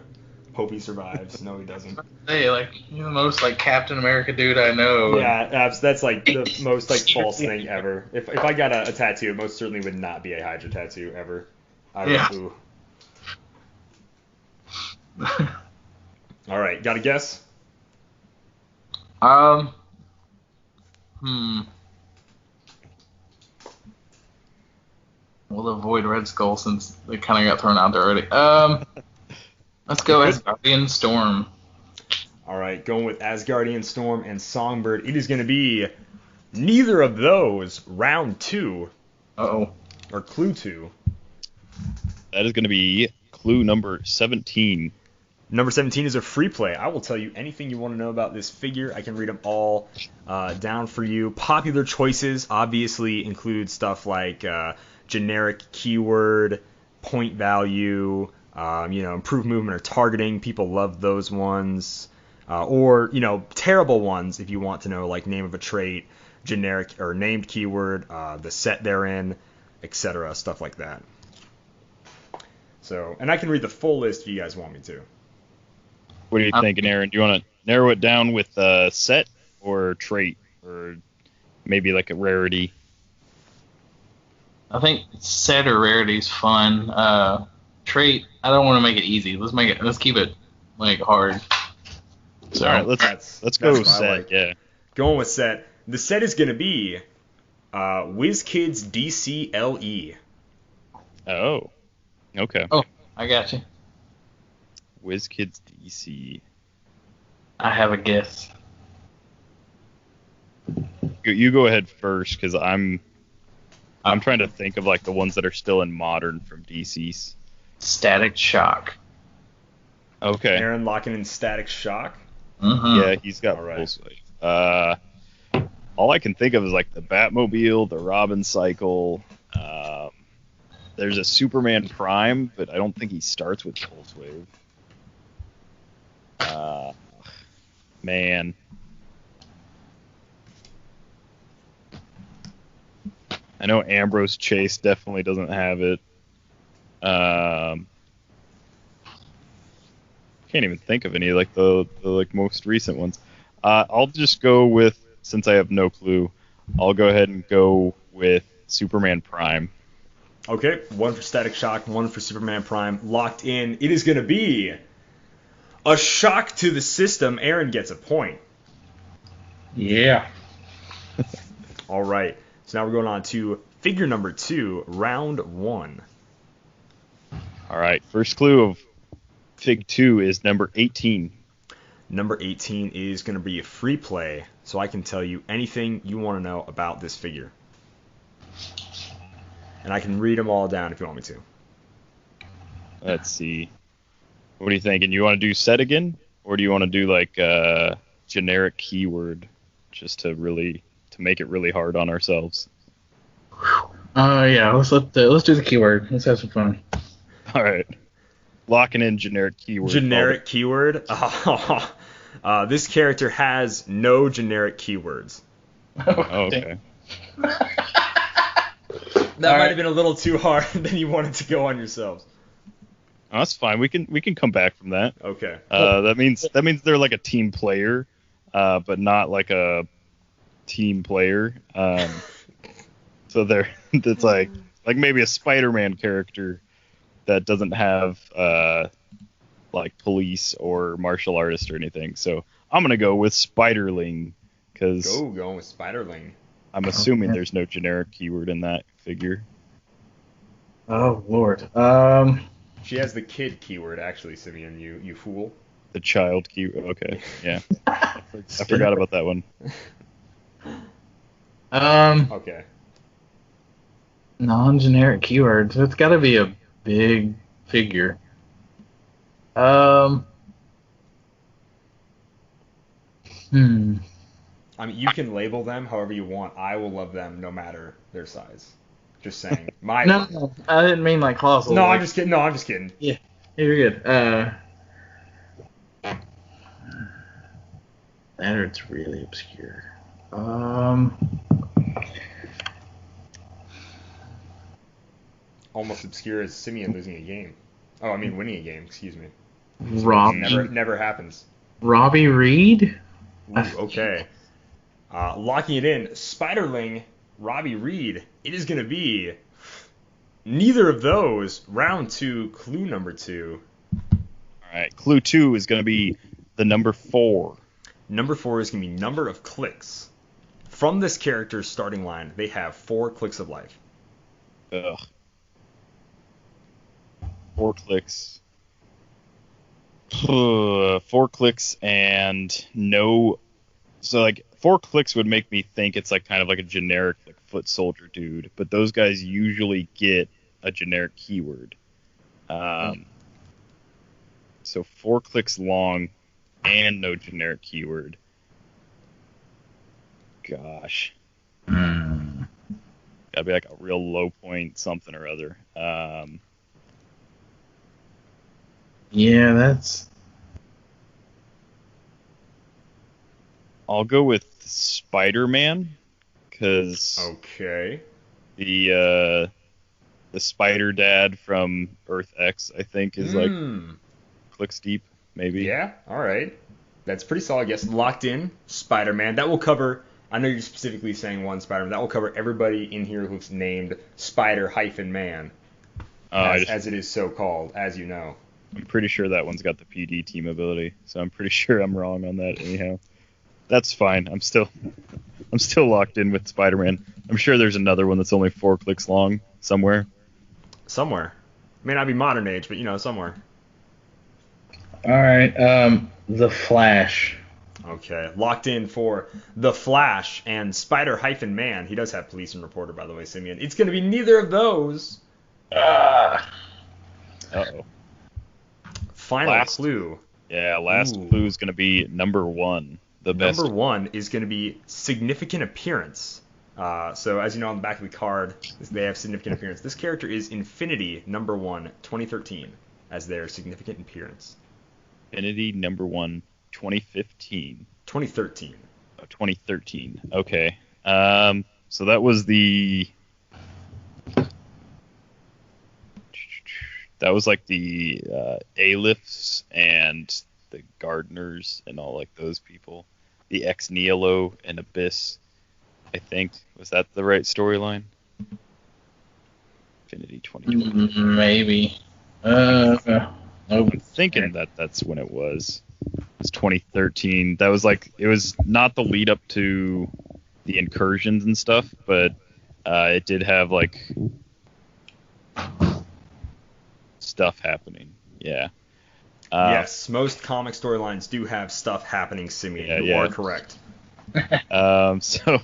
Hope he survives. No, he doesn't. Hey, you're the most, Captain America dude I know. Yeah, that's, the most, false thing ever. If I got a tattoo, it most certainly would not be a Hydra tattoo, ever. Ooh. All right, got a guess? We'll avoid Red Skull since they kind of got thrown out there already. Let's go Asgardian Storm. All right, going with Asgardian Storm and Songbird. It is going to be neither of those. Round 2. Uh-oh. Or clue 2. That is going to be clue number 17. Number 17 is a free play. I will tell you anything you want to know about this figure. I can read them all down for you. Popular choices obviously include stuff like generic keyword, point value, improved movement or targeting. People love those ones. Or terrible ones if you want to know, like name of a trait, generic or named keyword, the set they're in, etc. Stuff like that. So, and I can read the full list if you guys want me to. What are you thinking, Aaron? Do you want to narrow it down with set or trait, or maybe like a rarity? I think set or rarity is fun. Trait, I don't want to make it easy. Let's keep it like hard. So, all right, let's go set. Like. Yeah, going with set. The set is going to be WizKids DCLE. Oh, okay. Oh, I got you. WizKids DC. I have a guess. You go ahead first, because I'm trying to think of like the ones that are still in modern from DC's. Static Shock. Okay. Aaron locking in Static Shock. Mm-hmm. Yeah, he's got full swing. All I can think of is like the Batmobile, the Robin Cycle. There's a Superman Prime, but I don't think he starts with Pulse Wave. Man. I know Ambrose Chase definitely doesn't have it. Can't even think of any like the like most recent ones. I'll just go with, since I have no clue, I'll go ahead and go with Superman Prime. Okay, one for Static Shock, one for Superman Prime. Locked in. It is going to be a shock to the system. Aaron gets a point. Yeah. All right. So now we're going on to figure number 2, round 1. All right. First clue of Fig 2 is number 18. Number 18 is going to be a free play, so I can tell you anything you want to know about this figure. And I can read them all down if you want me to. Let's see. What are you thinking? You want to do set again? Or do you want to do like generic keyword just to make it really hard on ourselves? Yeah, let's do the keyword. Let's have some fun. All right. Locking in generic keyword. Generic keyword? This character has no generic keywords. Oh, okay. That might have been a little too hard than you wanted to go on yourselves. Oh, that's fine. We can come back from that. Okay. That means they're like a team player, but not like a team player. So it's like maybe a Spider-Man character that doesn't have like police or martial artist or anything. So I'm gonna go with Spiderling, because going with Spiderling. I'm assuming there's no generic keyword in that figure. Oh Lord. She has the kid keyword, actually, Simeon. You fool. The child keyword. Okay. Yeah. I forgot about that one. Okay. Non-generic keywords. It's got to be a big figure. I mean, you can label them however you want. I will love them no matter their size. Just saying. No, I didn't mean like colossal. No, I'm just kidding. Yeah, you're good. That or it's really obscure. Almost obscure as Simeon losing a game. Oh, I mean winning a game. Excuse me. Never happens. Robbie Reed. Ooh, okay. Locking it in, Spiderling, Robbie Reed. It is going to be neither of those. Round 2, clue number 2. All right, clue 2 is going to be the number 4. Number 4 is going to be number of clicks. From this character's starting line, they have 4 clicks of life. Ugh. 4 clicks. 4 clicks and no. So like 4 clicks would make me think it's like kind of like a generic like foot soldier dude, but those guys usually get a generic keyword. So 4 clicks long and no generic keyword. Gosh. Gotta be like a real low point something or other. Yeah, that's... I'll go with Spider-Man, because Okay. the Spider Dad from Earth X, I think, is like clicks deep, maybe. Yeah, all right. That's pretty solid. Yes, locked in. Spider-Man. That will cover. I know you're specifically saying one Spider-Man. That will cover everybody in here who's named Spider-Man, as it is so called, as you know. I'm pretty sure that one's got the PD team ability, so I'm pretty sure I'm wrong on that anyhow. That's fine. I'm still locked in with Spider-Man. I'm sure there's another one that's only 4 clicks long somewhere. Somewhere. May not be modern age, but somewhere. All right. The Flash. Okay, locked in for The Flash and Spider-Man. He does have police and reporter, by the way, Simeon. It's going to be neither of those. Uh-oh. Final clue. Yeah, last clue is going to be number 1. The best. Number 1 is going to be significant appearance. So as you know on the back of the card, they have significant appearance. This character is Infinity number 1, 2013, as their significant appearance. Infinity number 1, 2015. 2013. Oh, 2013. Okay. So that was the... That was like the A-lifts and the gardeners and all like those people. The ex Nihilo and Abyss, I think. Was that the right storyline? Infinity 2020. Maybe. I'm thinking that's when it was. It was 2013. That was like, it was not the lead up to the incursions and stuff, but it did have like stuff happening. Yeah. Yes, most comic storylines do have stuff happening, Simeon. You are correct. So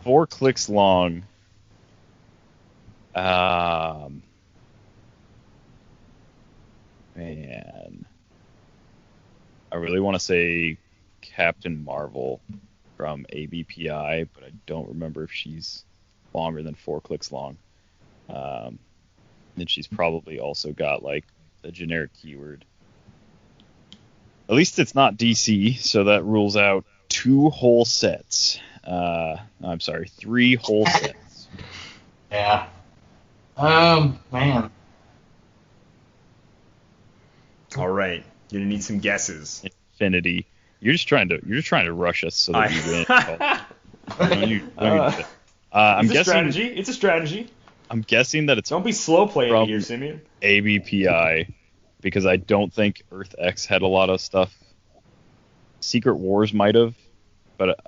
4 clicks long. Man. I really want to say Captain Marvel from ABPI, but I don't remember if she's longer than 4 clicks long. And she's probably also got like a generic keyword. At least it's not DC, so that rules out 2 whole sets. I'm sorry, 3 whole sets. Yeah. Man. All right, you're gonna need some guesses. Infinity. You're just trying to rush us so that we win. I'm It's a guessing. strategy. It's a strategy. I'm guessing that it's Don't be slow playing from here, Simeon. ABPI, because I don't think Earth X had a lot of stuff. Secret Wars might have, but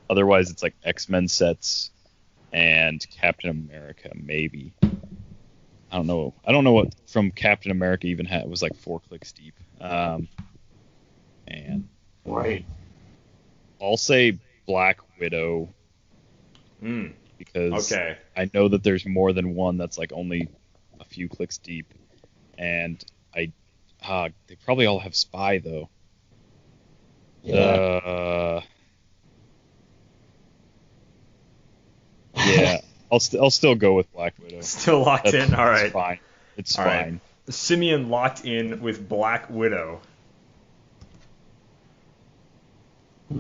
otherwise it's like X-Men sets and Captain America maybe. I don't know what from Captain America even was like 4 clicks deep. And Right. I'll say Black Widow. Because I know that there's more than one that's like only a few clicks deep, and they probably all have spy though. Yeah. Yeah, I'll still go with Black Widow. Still locked in. All right. It's fine. It's All fine. right. Simeon locked in with Black Widow. Oh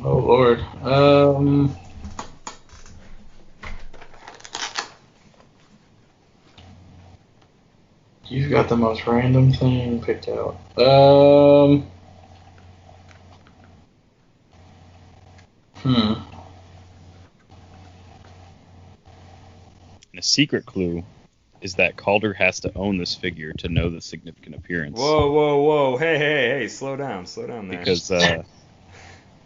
Lord. You've got the most random thing picked out. And a secret clue is that Kalder has to own this figure to know the significant appearance. Whoa. Hey. Slow down there.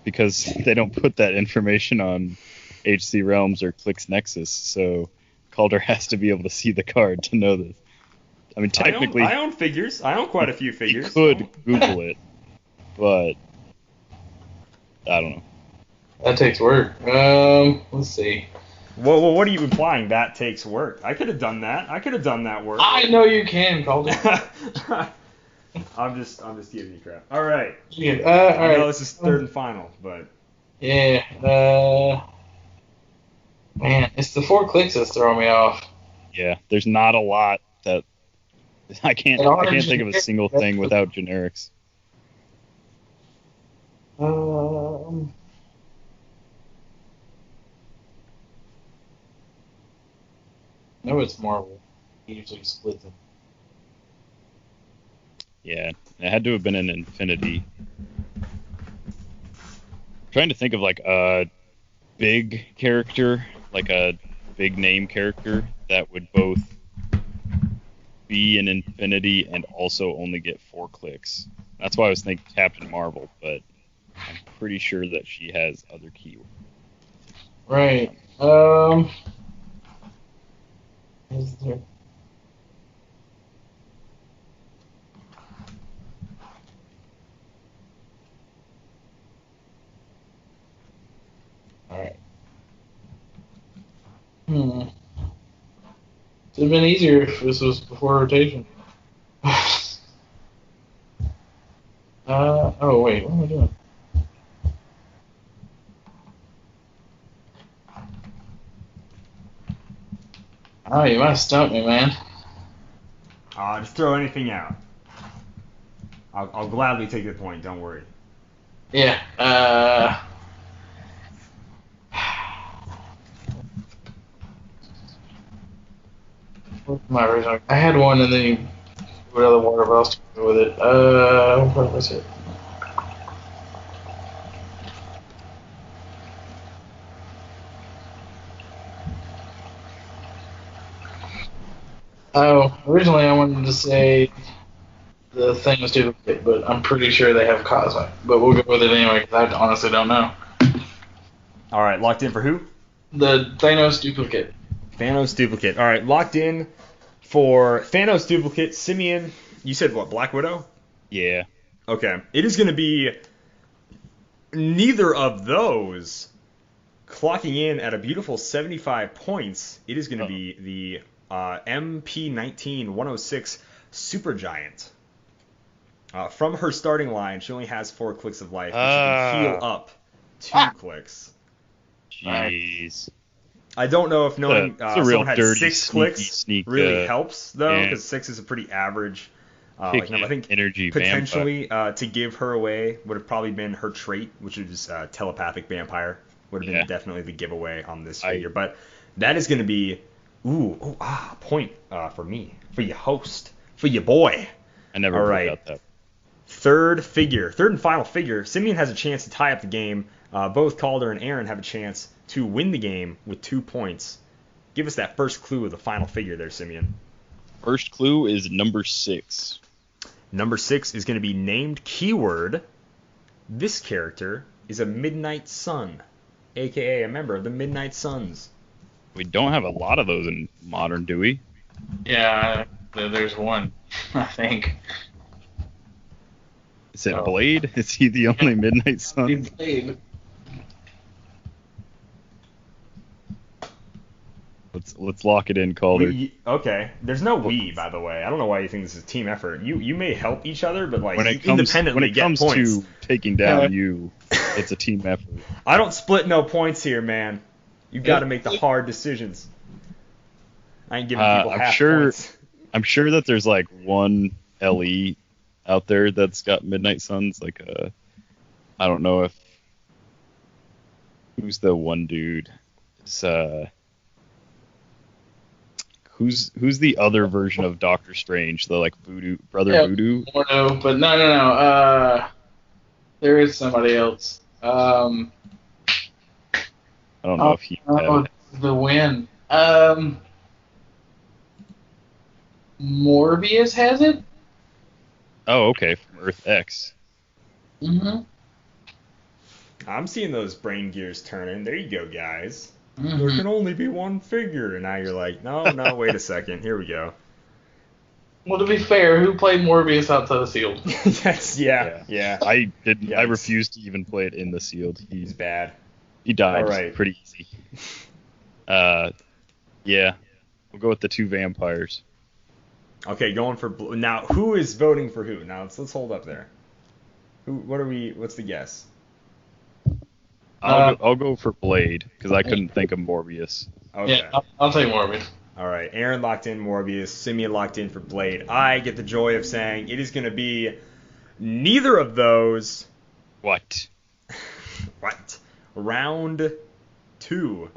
Because they don't put that information on HC Realms or Clix Nexus, so Calder has to be able to see the card to know this. I mean, technically, I own figures. I own quite a few you figures. could Google it, but I don't know. That takes work. Let's see. Well, what are you implying? That takes work. I could have done that. I could have done that work. I know you can, Calder. I'm just giving you crap. All right. Yeah, I know alright. this is third and final, but Yeah, man, it's the 4 clicks that's throwing me off. Yeah, there's not a lot that I can't think of a single thing without generics. No, it's Marvel. He usually splits it. Yeah, it had to have been an Infinity. Trying to think of like a big character, like a big name character that would both be an Infinity and also only get 4 clicks. That's why I was thinking Captain Marvel, but I'm pretty sure that she has other keywords. Right. Is there? Alright. It'd have been easier if this was before rotation. Oh wait, what am I doing? Oh, you might stump me, man. just throw anything out. I'll gladly take the point. Don't worry. Yeah, what's my original? I had one and then you put other water, but I was talking with it. What was it? Oh, originally I wanted to say the thing was duplicate, but I'm pretty sure they have Cosmic. But we'll go with it anyway, because I honestly don't know. All right, locked in for who? The Thanos duplicate. Thanos duplicate. All right, locked in for Thanos duplicate. Simeon, you said what? Black Widow? Yeah. Okay. It is going to be neither of those clocking in at a beautiful 75 points. It is going to be the MP19-106 Supergiant. From her starting line, she only has 4 clicks of life, but she can heal up 2 clicks. Jeez. I don't know if knowing It's a real someone had dirty, 6 clicks really helps, though, because 6 is a pretty average number. I think energy potentially to give her away would have probably been her trait, which is telepathic vampire. Would have been definitely the giveaway on this figure. But that is going to be, point for me, for your host, for your boy. I never forgot that. Third and final figure. Simeon has a chance to tie up the game. Both Calder and Aaron have a chance to win the game with 2 points. Give us that first clue of the final figure there, Simeon. First clue is number 6. Number 6 is going to be named keyword. This character is a Midnight Sun, a.k.a. a member of the Midnight Suns. We don't have a lot of those in Modern, do we? Yeah, there's one, I think. Is it Blade? Is he the only Midnight Sun? Blade. Let's lock it in, Calder. Okay. There's no we, by the way. I don't know why you think this is a team effort. You may help each other, but independently get points. When it comes to taking down you, it's a team effort. I don't split no points here, man. You got to make the hard decisions. I ain't giving people half points. I'm sure that there's like one LE out there that's got Midnight Suns. Like I don't know if who's the one dude. It's Who's the other version of Doctor Strange? The like Voodoo Voodoo? No, but no. There is somebody else. I don't know if he. The win. Morbius has it. Oh, okay, from Earth X. Mm-hmm. I'm seeing those brain gears turning. There you go, guys. There can only be one figure. And now you're like, no, wait a second. Here we go. Well, to be fair, who played Morbius outside the sealed? Yes, yeah. I didn't. I Yikes. refused to even play it in the sealed. He's bad. He died All right. pretty easy. Yeah. We'll go with the 2 vampires. Okay, going for blue. Now, who is voting for who? Now, let's hold up there. What's the guess? I'll go for Blade, because I couldn't think of Morbius. Okay. Yeah, I'll take Morbius. All right, Aaron locked in Morbius, Simeon locked in for Blade. I get the joy of saying it is going to be neither of those. What? What? Round 2.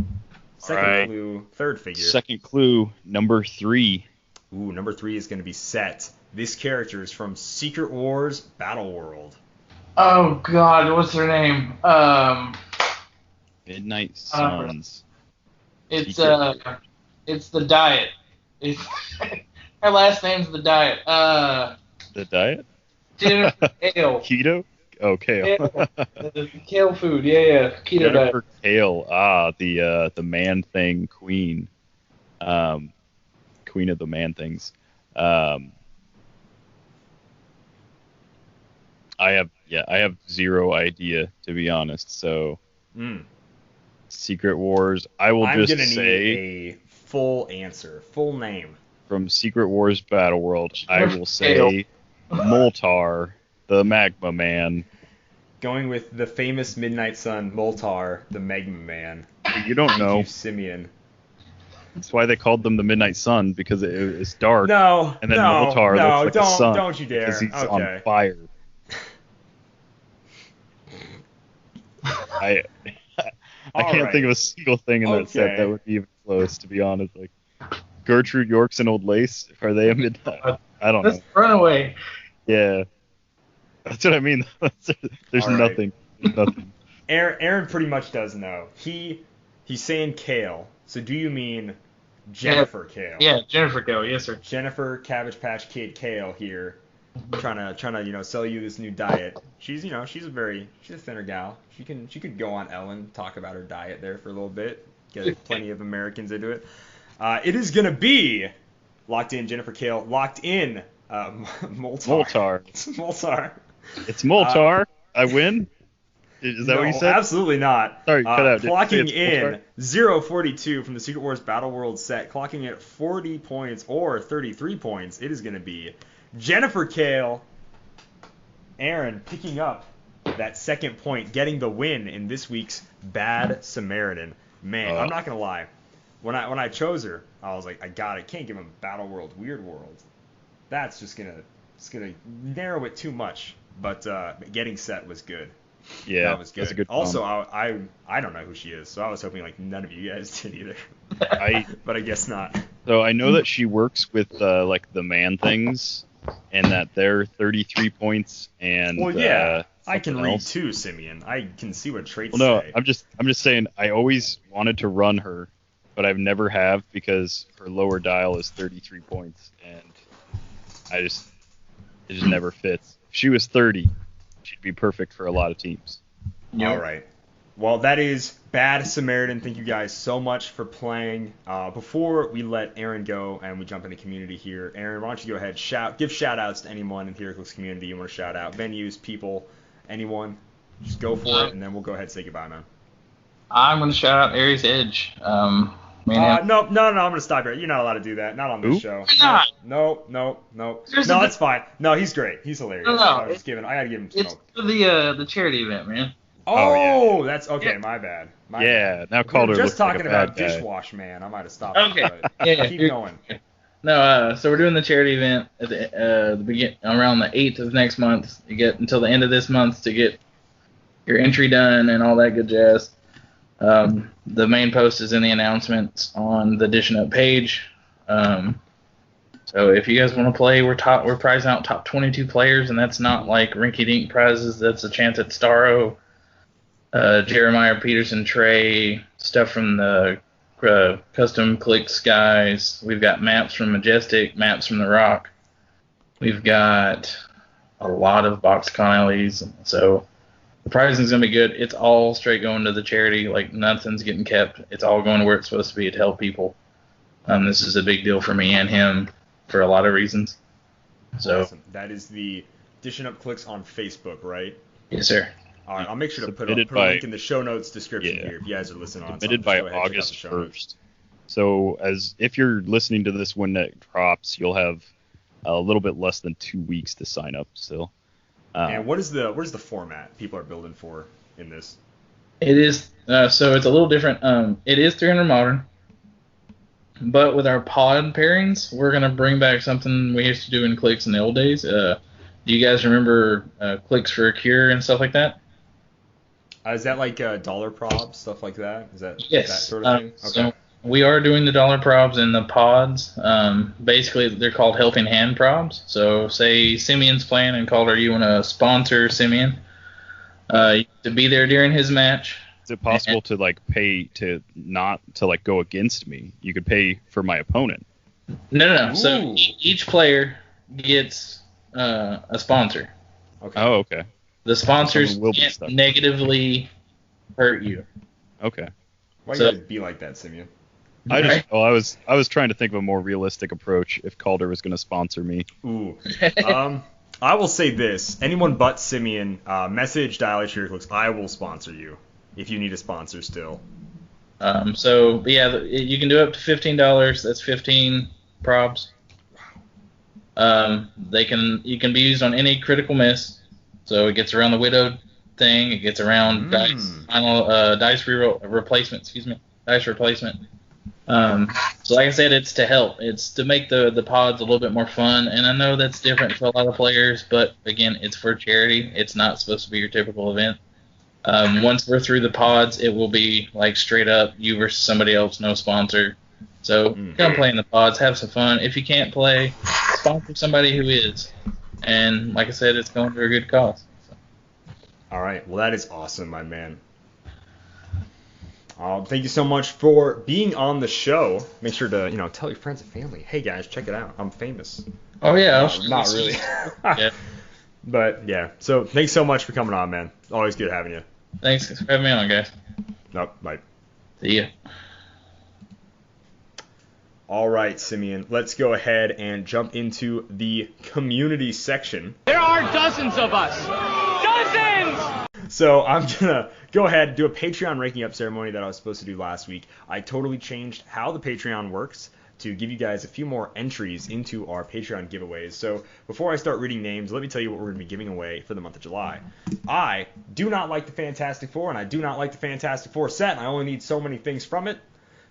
Second right. clue, third figure. Second clue, number 3. Ooh, number 3 is going to be Set. This character is from Secret Wars Battle World. Oh God, what's her name? Midnight Suns. It's Secret. it's the Diet. Her last name's the Diet. The diet? Jennifer Kale. Keto? Oh, Kale. The kale food, yeah. Keto diet. Jennifer Kale. The man thing queen. Queen of the man things. I have zero idea, to be honest. So, Secret Wars. I'm gonna need a full answer, full name. From Secret Wars Battle World, I will say Moltar, the Magma Man. Going with the famous Midnight Sun, Moltar, the Magma Man. You don't know. Simeon. That's why they called them the Midnight Sun, because it's dark. No, And then no, Moltar no, looks like a sun. don't you dare. Because he's Okay. on fire. I can't think of a single thing in that set that would be even close, to be honest. Like Gertrude York's and Old Lace, are they a midnight? I don't know. That's Runaway. Yeah, that's what I mean. There's All right. nothing. There's nothing. Aaron pretty much does know. He's saying Kale. So do you mean Jennifer Kale? Yeah, Jennifer Kale. Yes, sir. Jennifer Cabbage Patch Kid Kale here, trying to sell you this new diet. She's a thinner gal. She could go on Ellen, talk about her diet there for a little bit, get plenty of Americans into it. It is gonna be locked in Jennifer Kale, locked in Moltar. Moltar. It's Moltar. I win. Is that what you said? Absolutely not. Sorry, cut out. Clocking in 042 from the Secret Wars Battle World set, clocking at 40 points or 33 points. It is going to be Jennifer Kale. Aaron picking up that second point, getting the win in this week's Bad Samaritan. Man, I'm not going to lie. When I chose her, I was like, I got it. Can't give him Battle World, Weird World. That's just going to narrow it too much. But getting Set was good. Yeah, that was good. That's a good also, I don't know who she is, so I was hoping like none of you guys did either. But I guess not. So I know that she works with like the man things, and that they're 33 points. And well, yeah, I can read else. too, Simeon. I can see what traits Well, no, say. I'm just saying. I always wanted to run her, but I've never have because her lower dial is 33 points, and it just never fits. If she was 30. She'd be perfect for a lot of teams. Yep. All right. Well, that is Bad Samaritan. Thank you guys so much for playing. Before we let Aaron go and we jump into community here, Aaron, why don't you go ahead, give shout outs to anyone in the Heroclix community you want to shout out, venues, people, anyone. Just go for it, and then we'll go ahead and say goodbye, man. I'm going to shout out Aries Edge. No, I'm going to stop here. You're not allowed to do that. Not on this show. Why not? No, that's fine. No, he's great. He's hilarious. No, I gotta give him smoke. It's for the charity event, man. Oh, that's okay. Yeah. My bad. Now Calder just looks talking like a about bad guy. Dishwash Man. I might have stopped. Okay. Yeah. Keep going. No, so we're doing the charity event at the around the 8th of next month. You get until the end of this month to get your entry done and all that good jazz. The main post is in the announcements on the Dishing Up page. So if you guys want to play, we're prizing out top 22 players, and that's not like rinky-dink prizes. That's a chance at Starro, Jeremiah Peterson, Trey, stuff from the custom clix guys. We've got maps from Majestic, maps from The Rock. We've got a lot of box Connollys, so Pricing's gonna be good. It's all straight going to the charity. Like nothing's getting kept. It's all going to where it's supposed to be to help people. This is a big deal for me and him for a lot of reasons. So awesome. That is the Dishing Up Clix on Facebook, right? Yes, sir. All right, I'll make sure to put a link in the show notes description here if you guys are listening on. Submitted by August 1st. So if you're listening to this when it drops, you'll have a little bit less than 2 weeks to sign up still. And what is the format people are building for in this? It is so it's a little different. It is 300 modern, but with our pod pairings, we're gonna bring back something we used to do in Clix in the old days. Do you guys remember Clix for a Cure and stuff like that? Is that like dollar probs, stuff like that? Is that yes. that sort of thing? Okay. So we are doing the dollar probs and the pods. Basically, they're called helping hand probs. So say Simeon's playing and Kalder, you want to sponsor Simeon to be there during his match. Is it possible to like pay to not to like go against me? You could pay for my opponent. No. Ooh. So each player gets a sponsor. Okay. Oh, okay. The sponsors Someone will be can't stuck. negatively hurt you. Okay. Why So- you gotta be like that, Simeon? I was trying to think of a more realistic approach if Calder was going to sponsor me. Ooh. I will say this: anyone but Simeon, message Heroclix. I will sponsor you if you need a sponsor still. So yeah, you can do up to $15. That's 15 probs. You can be used on any critical miss. So it gets around the widowed thing. It gets around dice replacement. Dice replacement. So like I said, it's to help. It's to make the pods a little bit more fun. And I know that's different for a lot of players, but again, it's for charity. It's not supposed to be your typical event. Once we're through the pods, it will be like straight up you versus somebody else, no sponsor. So come play in the pods, have some fun. If you can't play, sponsor somebody who is. And like I said, it's going to a good cause. So. All right. Well, that is awesome, my man. Thank you so much for being on the show. Make sure to tell your friends and family. Hey guys, check it out. I'm famous. Oh yeah. Not really. Yeah. But yeah. So thanks so much for coming on, man. Always good having you. Thanks for having me on, guys. Nope. Bye. See ya. All right, Simeon. Let's go ahead and jump into the community section. There are dozens of us. Dozens! So I'm going to go ahead and do a Patreon ranking up ceremony that I was supposed to do last week. I totally changed how the Patreon works to give you guys a few more entries into our Patreon giveaways. So before I start reading names, let me tell you what we're going to be giving away for the month of July. I do not like the Fantastic Four, and I do not like the Fantastic Four set, and I only need so many things from it.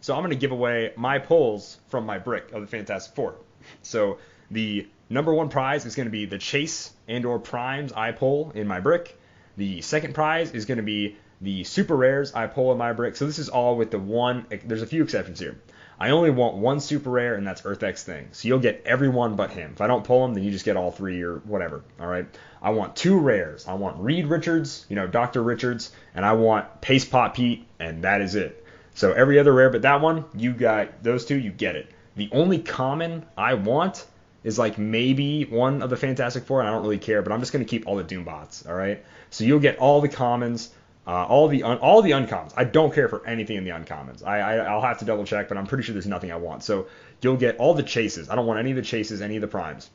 So I'm going to give away my pulls from my brick of the Fantastic Four. So the number one prize is going to be the Chase and or Primes I pull in my brick. The second prize is going to be the Super Rares I pull in my brick. So this is all with the one. There's a few exceptions here. I only want one Super Rare, and that's EarthX Thing. So you'll get every one but him. If I don't pull him, then you just get all three or whatever. All right. I want two rares. I want Reed Richards, Dr. Richards, and I want Paste Pot Pete, and that is it. So every other rare but that one, you got those two, you get it. The only common I want is like maybe one of the Fantastic Four, and I don't really care, but I'm just going to keep all the Doombots, all right? So you'll get all the commons, all the uncommons. I don't care for anything in the uncommons. I'll have to double check, but I'm pretty sure there's nothing I want. So you'll get all the chases. I don't want any of the chases, any of the primes.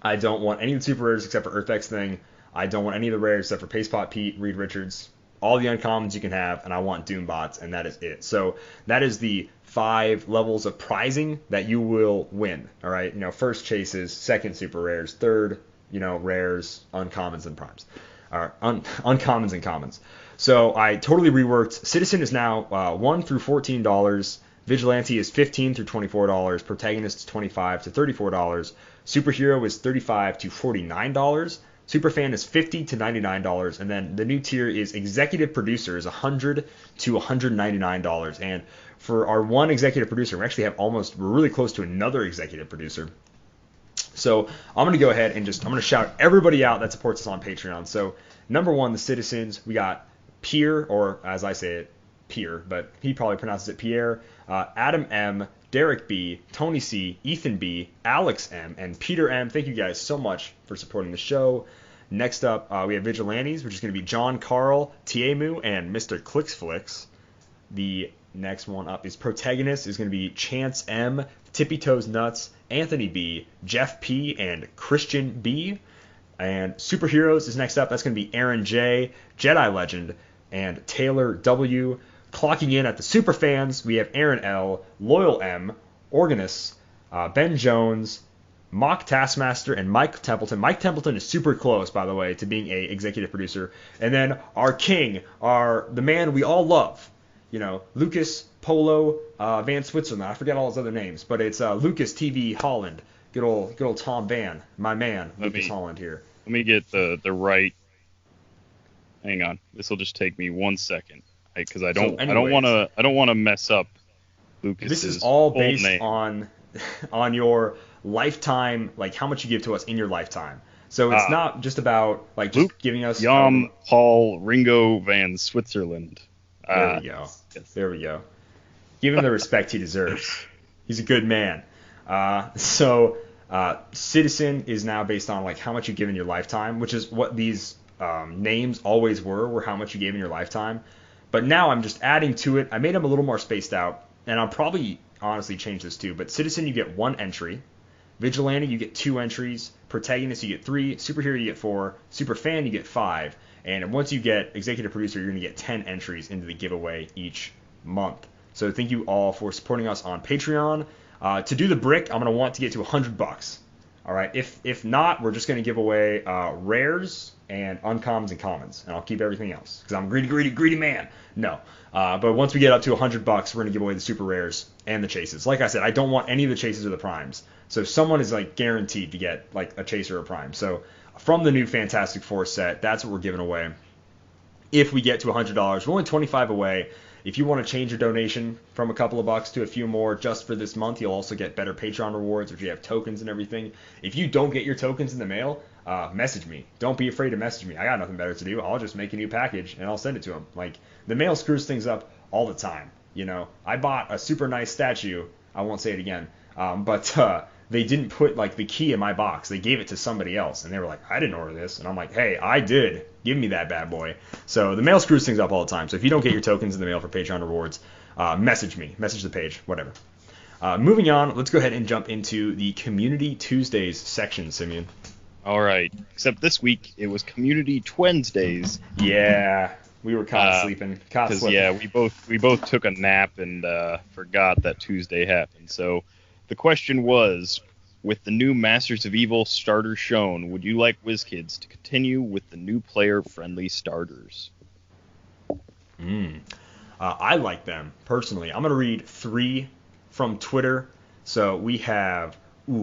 I don't want any of the super rares except for EarthX Thing. I don't want any of the rares except for Paste Pot Pete, Reed Richards, all the uncommons you can have, and I want Doombots, and that is it. So that is the 5 levels of prizing that you will win. All right, first chases, second super rares, third, rares, uncommons, and primes. Uncommons and commons. So I totally reworked. Citizen is now $1 through $14. Vigilante is $15 through $24. Protagonist is $25 to $34. Superhero is $35 to $49. Superfan is $50 to $99, and then the new tier is Executive Producer is $100 to $199. And for our one executive producer, we're really close to another executive producer. So I'm going to go ahead and I'm going to shout everybody out that supports us on Patreon. So number one, the Citizens, we got Pierre, or as I say it, Pierre, but he probably pronounces it Pierre, Adam M., Derek B., Tony C., Ethan B., Alex M., and Peter M. Thank you guys so much for supporting the show. Next up, we have Vigilantes, which is going to be John Carl, Tiemu, and Mr. Clix. The next one up is Protagonist, is going to be Chance M, Tippy Toes Nuts, Anthony B, Jeff P, and Christian B. And Superheroes is next up. That's going to be Aaron J, Jedi Legend, and Taylor W. Clocking in at the Superfans, we have Aaron L, Loyal M, Organist, Ben Jones, Mock Taskmaster, and Mike Templeton. Mike Templeton is super close, by the way, to being a executive producer. And then our king, the man we all love, Lucas Polo Van Switzerland. I forget all his other names, but it's Lucas TV Holland. Good old Tom Van, my man, Lucas Holland here. Let me get the right. Hang on, this will just take me 1 second, because I don't want to mess up Lucas's. This is all full based name. on your lifetime, like how much you give to us in your lifetime. So it's not just about like just Luke giving us. Paul Ringo Van Switzerland. There we go. Yes. There we go. Give him the respect he deserves. He's a good man. So Citizen is now based on like how much you give in your lifetime, which is what these names always were how much you gave in your lifetime. But now I'm just adding to it. I made them a little more spaced out, and I'll probably honestly change this too. But Citizen, you get 1 entry. Vigilante, you get 2 entries. Protagonist, you get 3. Superhero, you get 4. Superfan, you get 5. And once you get executive producer, you're going to get 10 entries into the giveaway each month. So thank you all for supporting us on Patreon. To do the brick, I'm going to want to get to $100. All right. If not, we're just going to give away rares and uncommons and commons, and I'll keep everything else because I'm a greedy man. No. But once we get up to $100, we're going to give away the super rares and the chases. Like I said, I don't want any of the chases or the primes. So someone is like guaranteed to get like a chase or a prime. So from the new Fantastic Four set, that's what we're giving away. If we get to $100, we're only 25 away. If you want to change your donation from a couple of bucks to a few more just for this month, you'll also get better Patreon rewards if you have tokens and everything. If you don't get your tokens in the mail, message me. Don't be afraid to message me. I got nothing better to do. I'll just make a new package and I'll send it to them. Like, the mail screws things up all the time. I bought a super nice statue. I won't say it again. But they didn't put like the key in my box. They gave it to somebody else, and they were like, "I didn't order this." And I'm like, "Hey, I did. Give me that bad boy." So the mail screws things up all the time. So if you don't get your tokens in the mail for Patreon rewards, message me, message the page, whatever. Moving on, let's go ahead and jump into the Community Tuesdays section, Simeon. All right. Except this week it was Community Twensdays. Yeah, we were caught sleeping. Because yeah, we both took a nap and forgot that Tuesday happened. So the question was, with the new Masters of Evil starter shown, would you like WizKids to continue with the new player-friendly starters? I like them, personally. I'm going to read 3 from Twitter. So we have,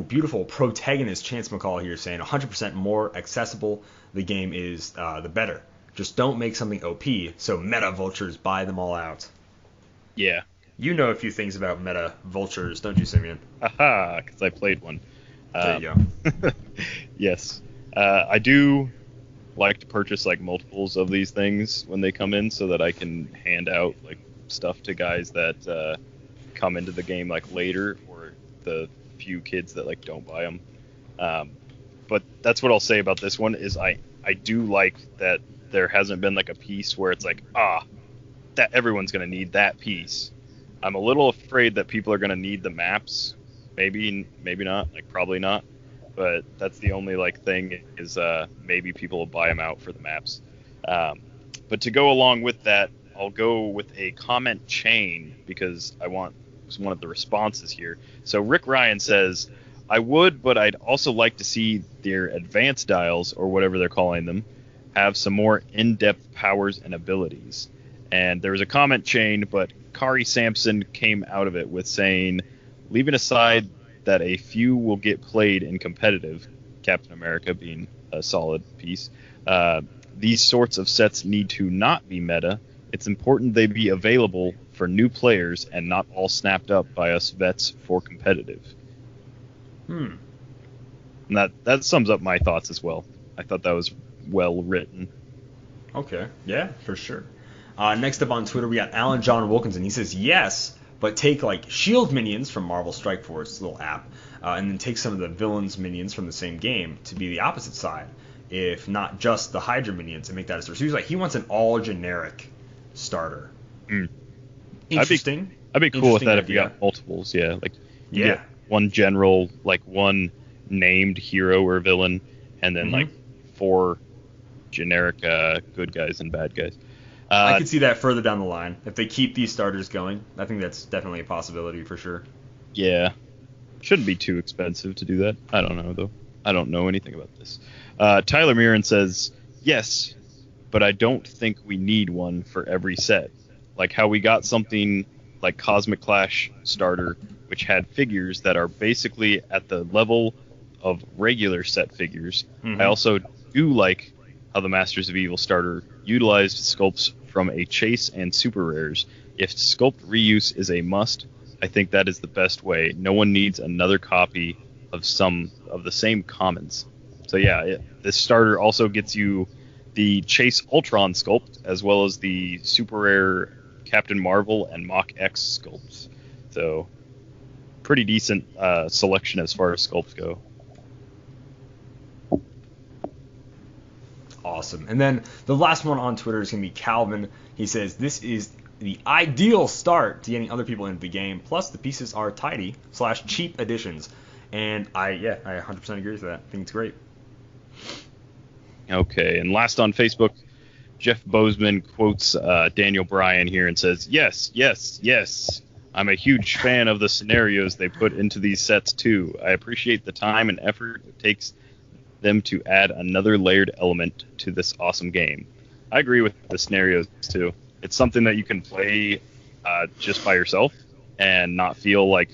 beautiful Protagonist Chance McCall here saying 100% more accessible the game is, the better. Just don't make something OP, so meta vultures buy them all out. Yeah. You know a few things about meta vultures, don't you, Simeon? Aha, because I played one. There you go. Yes. I do like to purchase like multiples of these things when they come in so that I can hand out like stuff to guys that come into the game like later, or the few kids that like don't buy them. But that's what I'll say about this one is I do like that there hasn't been like a piece where it's like, that everyone's going to need that piece. I'm a little afraid that people are going to need the maps. Maybe not, like probably not. But that's the only like thing is maybe people will buy them out for the maps. But to go along with that, I'll go with a comment chain because I want one of the responses here. So Rick Ryan says, I would, but I'd also like to see their advanced dials, or whatever they're calling them, have some more in-depth powers and abilities. And there was a comment chain, but Kari Sampson came out of it with saying, leaving aside that a few will get played in competitive, Captain America being a solid piece, these sorts of sets need to not be meta. It's important they be available for new players and not all snapped up by us vets for competitive. And that sums up my thoughts as well. I thought that was well written. Okay, yeah, for sure. Next up on Twitter, we got Alan John Wilkinson. He says, yes, but take like shield minions from Marvel Strike Force, little app, and then take some of the villains minions from the same game to be the opposite side. if not just the Hydra minions, and make that a starter. So he's like, he wants an all generic starter. Interesting. I'd be cool with that if you got multiples. Yeah, like you get one general, like one named hero or villain, and then like 4 generic good guys and bad guys. I could see that further down the line if they keep these starters going. I think that's definitely a possibility for sure. Yeah, shouldn't be too expensive to do that. I don't know though. I don't know anything about this. Tyler Mirren says yes, but I don't think we need one for every set. Like how we got something like Cosmic Clash starter, which had figures that are basically at the level of regular set figures. I also do like how the Masters of Evil starter utilized sculpts from a chase and super rares. If sculpt reuse is a must, I think that is the best way. No one needs another copy of some of the same commons. So yeah, this starter also gets you the Chase Ultron sculpt, as well as the super rare Captain Marvel and Mach X sculpts. So pretty decent selection as far as sculpts go. Awesome. And then the last one on Twitter is going to be Calvin. He says, this is the ideal start to getting other people into the game. Plus, the pieces are tidy / cheap additions. And I 100% agree with that. I think it's great. Okay. And last on Facebook, Jeff Bozeman quotes Daniel Bryan here and says, yes, yes, yes. I'm a huge fan of the scenarios they put into these sets, too. I appreciate the time and effort it takes them to add another layered element to this awesome game. I agree with the scenarios too. It's something that you can play just by yourself and not feel like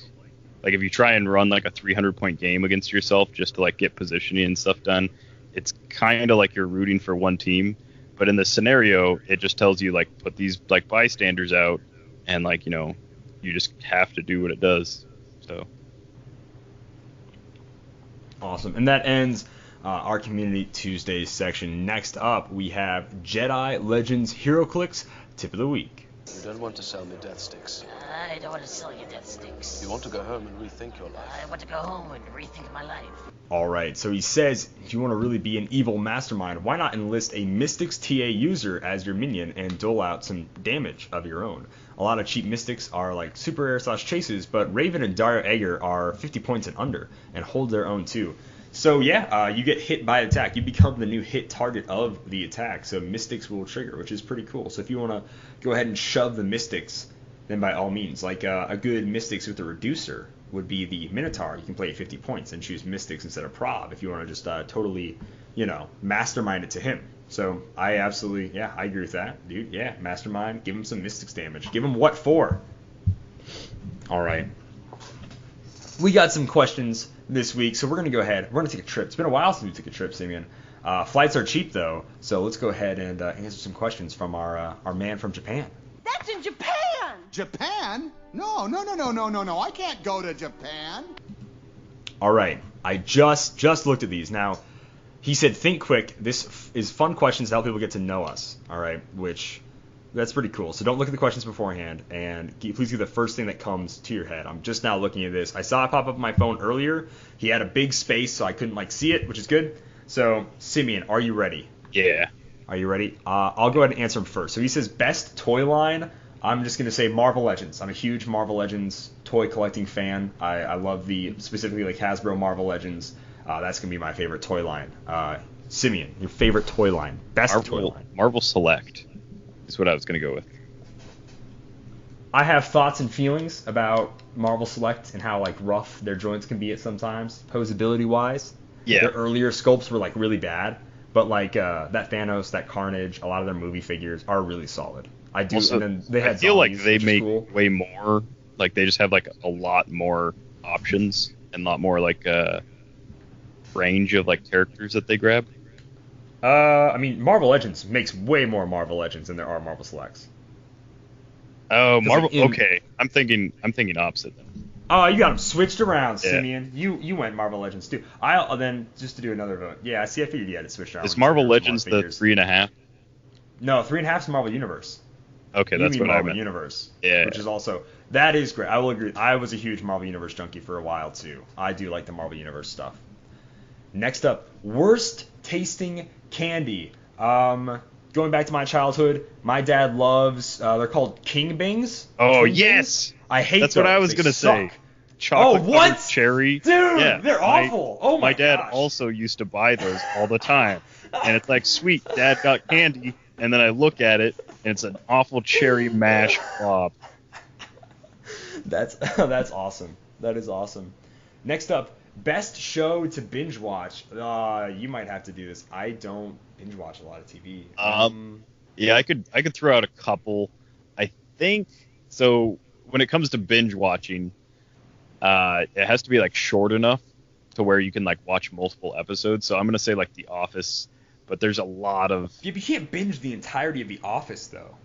if you try and run like a 300-point game against yourself just to like get positioning and stuff done, it's kind of like you're rooting for one team. But in the scenario, it just tells you like put these like bystanders out and like, you know, you just have to do what it does. So awesome. And that ends our Community Tuesdays section. Next up, we have Jedi Legends Heroclix Tip of the Week. You don't want to sell me death sticks. I don't want to sell you death sticks. You want to go home and rethink your life. I want to go home and rethink my life. All right, so he says, if you want to really be an evil mastermind, why not enlist a Mystics TA user as your minion and dole out some damage of your own? A lot of cheap Mystics are like super rare / chases, but Raven and Dario Egger are 50 points and under and hold their own too. So yeah, you get hit by attack. You become the new hit target of the attack. So Mystics will trigger, which is pretty cool. So if you want to go ahead and shove the Mystics, then by all means. Like a good Mystics with a reducer would be the Minotaur. You can play at 50 points and choose Mystics instead of Prob if you want to just totally, mastermind it to him. So I absolutely, I agree with that, dude. Yeah, mastermind. Give him some Mystics damage. Give him what for? All right. We got some questions this week, so we're going to go ahead. We're going to take a trip. It's been a while since we took a trip, Simeon. Flights are cheap, though, so let's go ahead and answer some questions from our man from Japan. That's in Japan! Japan? No. I can't go to Japan. All right. I just looked at these. Now, he said, think quick. This is fun questions to help people get to know us, all right, which that's pretty cool. So don't look at the questions beforehand, and please do the first thing that comes to your head. I'm just now looking at this. I saw it pop up on my phone earlier. He had a big space, so I couldn't see it, which is good. So, Simeon, are you ready? Yeah. Are you ready? I'll go ahead and answer him first. So he says best toy line. I'm just going to say Marvel Legends. I'm a huge Marvel Legends toy collecting fan. I love specifically like Hasbro Marvel Legends. That's going to be my favorite toy line. Simeon, your favorite toy line. Best toy line. Marvel Select is what I was going to go with. I have thoughts and feelings about Marvel Select and how rough their joints can be at sometimes, posability wise. Yeah. Their earlier sculpts were really bad, but that Thanos, that Carnage, a lot of their movie figures are really solid. I do. Also, and then they had I feel zombies, like they make cool. way more. Like they just have a lot more options and a lot more range of characters that they grab. I mean, Marvel Legends makes way more Marvel Legends than there are Marvel Selects. Oh, Marvel. Okay, I'm thinking opposite then. Oh, you got them switched around, Simeon. You went Marvel Legends too. I'll then just to do another vote. Yeah, I figured you had it switched around. Is Marvel Legends the 3.5? No, 3.5 is Marvel Universe. Okay, that's what Marvel I meant. Universe. Yeah. Which is also that is great. I will agree. I was a huge Marvel Universe junkie for a while too. I do like the Marvel Universe stuff. Next up, worst tasting candy. Going back to my childhood, my dad loves, they're called King Bings. Oh, King yes! Bings. I hate That's those. what I was They going to say. suck. Chocolate Oh, what? covered cherry. Dude, yeah, they're awful. Oh my dad gosh. also used to buy those all the time. And it's like, sweet, Dad got candy. And then I look at it, and it's an awful cherry mash blob. That's awesome. That is awesome. Next up, best show to binge watch. You might have to do this. I don't binge watch a lot of TV. Yeah, I could throw out a couple. I think so. When it comes to binge watching, it has to be like short enough to where you can like watch multiple episodes. So I'm gonna say like The Office, but there's a lot of. You can't binge the entirety of The Office though.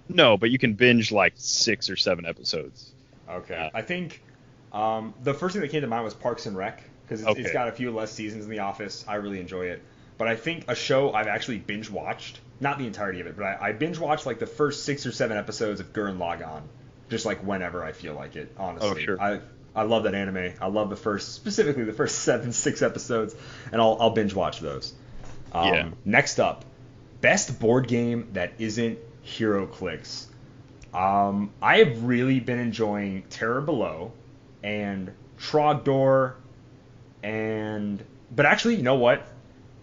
No, but you can binge like 6 or 7 episodes. Okay. I think the first thing that came to mind was Parks and Rec because it's got a few less seasons in The Office. I really enjoy it. But I think a show I've actually binge watched, not the entirety of it, but I binge watched like the first 6 or 7 episodes of Gurren Lagann, just like whenever I feel like it. Honestly, oh sure. I love that anime. I love specifically the first 6 episodes, and I'll binge watch those. Next up, best board game that isn't Heroclix. I have really been enjoying Terror Below and Trogdor, but actually, you know what?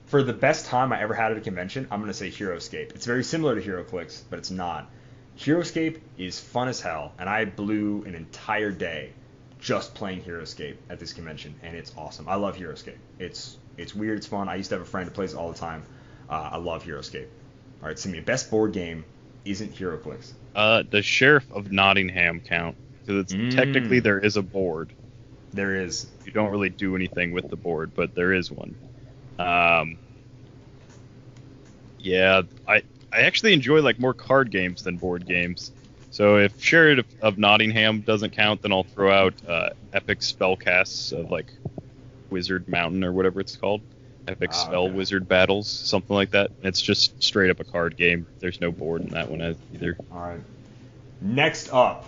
For the best time I ever had at a convention, I'm going to say Heroscape. It's very similar to Heroclix, but it's not. Heroscape is fun as hell, and I blew an entire day just playing Heroscape at this convention, and it's awesome. I love Heroscape. It's weird, it's fun. I used to have a friend who plays it all the time. I love Heroscape. All right, Simeon, best board game isn't Heroclix. The Sheriff of Nottingham count, because technically there is a board. There is. You don't really do anything with the board, but there is one. Yeah, I actually enjoy like more card games than board games. So if Sheriff of Nottingham doesn't count, then I'll throw out epic spellcasts of like Wizard Mountain or whatever it's called. Epic spell wizard battles, something like that. It's just straight up a card game. There's no board in that one either. All right. Next up,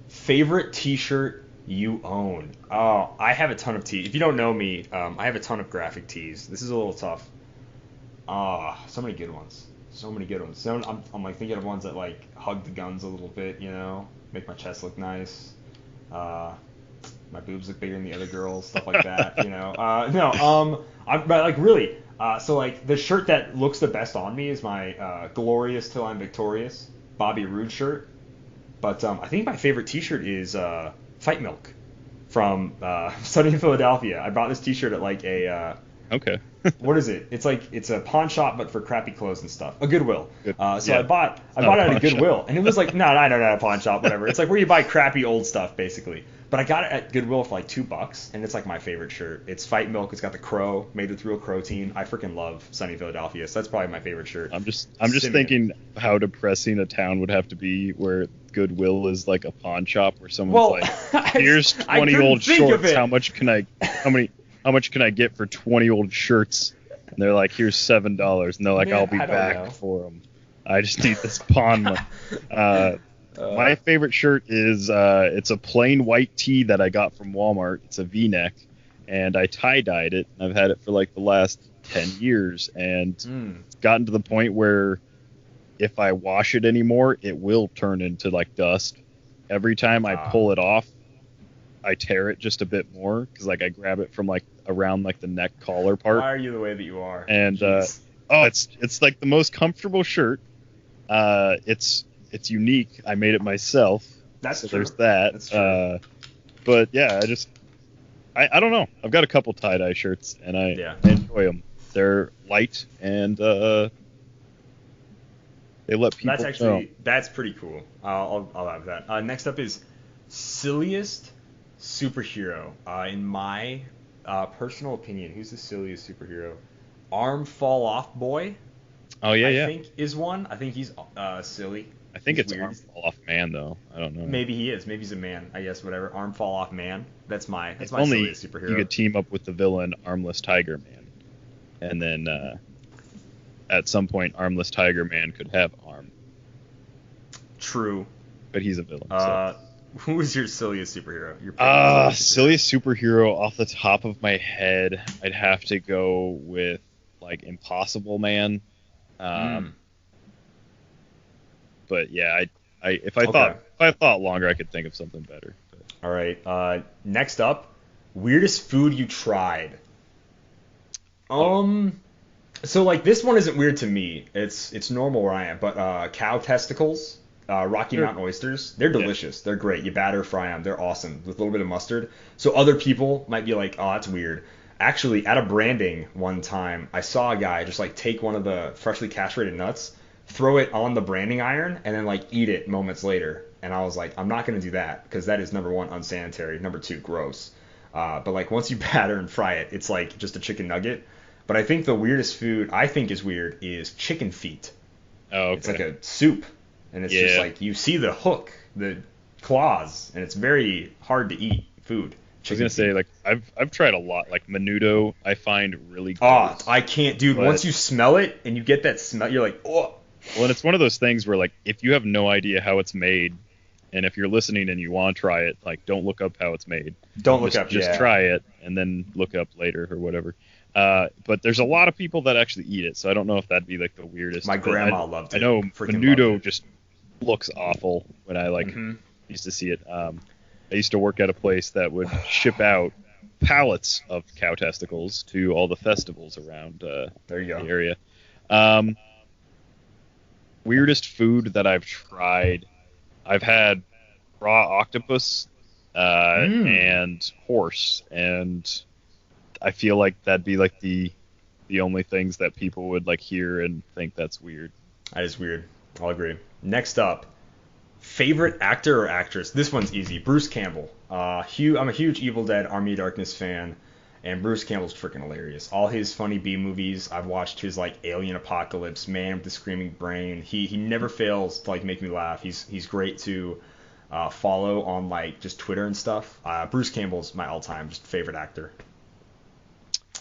favorite T-shirt you own. Oh, I have a ton of tees. If you don't know me, I have a ton of graphic tees. This is a little tough. So many good ones. So many good ones. So I'm like thinking of ones that like hug the guns a little bit, you know, make my chest look nice. My boobs look bigger than the other girls, stuff like that, you know. But like really. So like the shirt that looks the best on me is my Glorious Till I'm Victorious Bobby Roode shirt. But I think my favorite T-shirt is Fight Milk from Sunny in Philadelphia. I bought this T-shirt at like a okay. What is it? It's a pawn shop, but for crappy clothes and stuff. A Goodwill. I bought it at a Goodwill, and it was like no, not a pawn shop, whatever. It's like where you buy crappy old stuff, basically. But I got it at Goodwill for like $2, and it's like my favorite shirt. It's Fight Milk. It's got the crow, made with real crow team. I freaking love Sunny Philadelphia, so that's probably my favorite shirt. I'm just thinking how depressing a town would have to be where Goodwill is like a pawn shop where someone's like, here's 20 old shorts. How much can I get for 20 old shirts? And they're like, here's $7, and they're like, I'll be back for them. I just need this pawn money. My favorite shirt is it's a plain white tee that I got from Walmart. It's a V-neck, and I tie-dyed it. I've had it for like the last 10 years, and it's gotten to the point where if I wash it anymore, it will turn into like dust. Every time I pull it off, I tear it just a bit more because like I grab it from like around like the neck collar part. Why are you the way that you are? And it's like the most comfortable shirt. It's unique. I made it myself. That's so true. There's that. That's true. But yeah, I don't know. I've got a couple tie-dye shirts and I enjoy them. They're light and they let people know. That's pretty cool. I'll have that. Next up is Silliest Superhero. In my personal opinion, who's the silliest superhero? Arm Fall Off Boy. Oh yeah, I think is one. I think he's silly. I think he's it's weird. Arm Fall Off Man though. I don't know. Maybe he is. Maybe he's a man. I guess whatever. Arm Fall Off Man. That's my only silliest superhero. You could team up with the villain Armless Tiger Man, and then at some point Armless Tiger Man could have arm. True. But he's a villain. Who is your silliest superhero? Silliest superhero off the top of my head, I'd have to go with like Impossible Man. But yeah, if I thought longer, I could think of something better. But. All right. Next up, weirdest food you tried. So like this one isn't weird to me. It's normal where I am. But cow testicles, Rocky Mountain oysters, they're delicious. Yeah. They're great. You batter fry them. They're awesome with a little bit of mustard. So other people might be like, oh, that's weird. Actually, at a branding one time, I saw a guy just like take one of the freshly castrated nuts, throw it on the branding iron, and then like eat it moments later. And I was like, I'm not gonna do that because that is number one, unsanitary. Number two, gross. But like once you batter and fry it, it's like just a chicken nugget. But I think the weirdest food I think is weird is chicken feet. Oh, okay. It's like a soup, and it's just like you see the hook, the claws, and it's very hard to eat food. I was gonna say like I've tried a lot. Like menudo, I find really good. Oh, I can't, dude. Once you smell it and you get that smell, you're like, oh. Well, and it's one of those things where like if you have no idea how it's made, and if you're listening and you want to try it, like don't look up how it's made. Just try it and then look up later or whatever. But there's a lot of people that actually eat it, so I don't know if that'd be like the weirdest. My grandma loved it. I know menudo just looks awful when I like used to see it. I used to work at a place that would ship out pallets of cow testicles to all the festivals around the area. Weirdest food that I've tried. I've had raw octopus and horse, and I feel like that'd be like the only things that people would like hear and think that's weird. That is weird. I'll agree. Next up, favorite actor or actress? This one's easy. Bruce Campbell. I'm a huge Evil Dead Army of Darkness fan, and Bruce Campbell's freaking hilarious. All his funny B movies. I've watched his like Alien Apocalypse, Man with the Screaming Brain. He never fails to like make me laugh. He's great to follow on like just Twitter and stuff. Bruce Campbell's my all-time just favorite actor.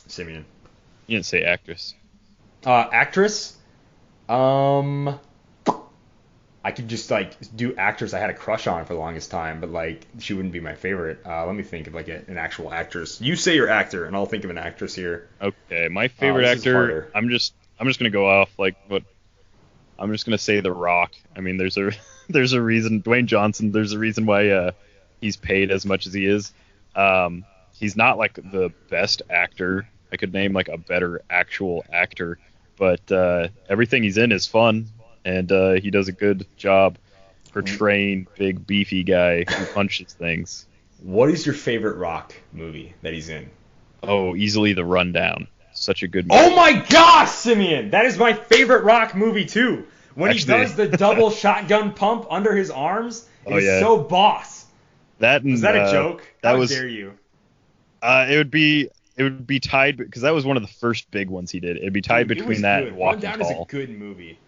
Simeon. You didn't say actress. Actress? I could just like do actress I had a crush on for the longest time, but like she wouldn't be my favorite. Let me think of like an actual actress. You say your actor, and I'll think of an actress here. Okay, my favorite actor. I'm just gonna go off like what. I'm just gonna say The Rock. I mean, there's a reason. Dwayne Johnson. There's a reason why he's paid as much as he is. He's not like the best actor. I could name like a better actual actor, but everything he's in is fun. And he does a good job portraying big beefy guy who punches things. What is your favorite Rock movie that he's in? Oh, easily The Rundown. Such a good movie. Oh my gosh, Simeon! That is my favorite Rock movie too. When he does the double shotgun pump under his arms, it's so boss. Was that a joke? How dare you? It would be tied because that was one of the first big ones he did. It'd be tied between that and Walking Tall. Rundown is a good movie.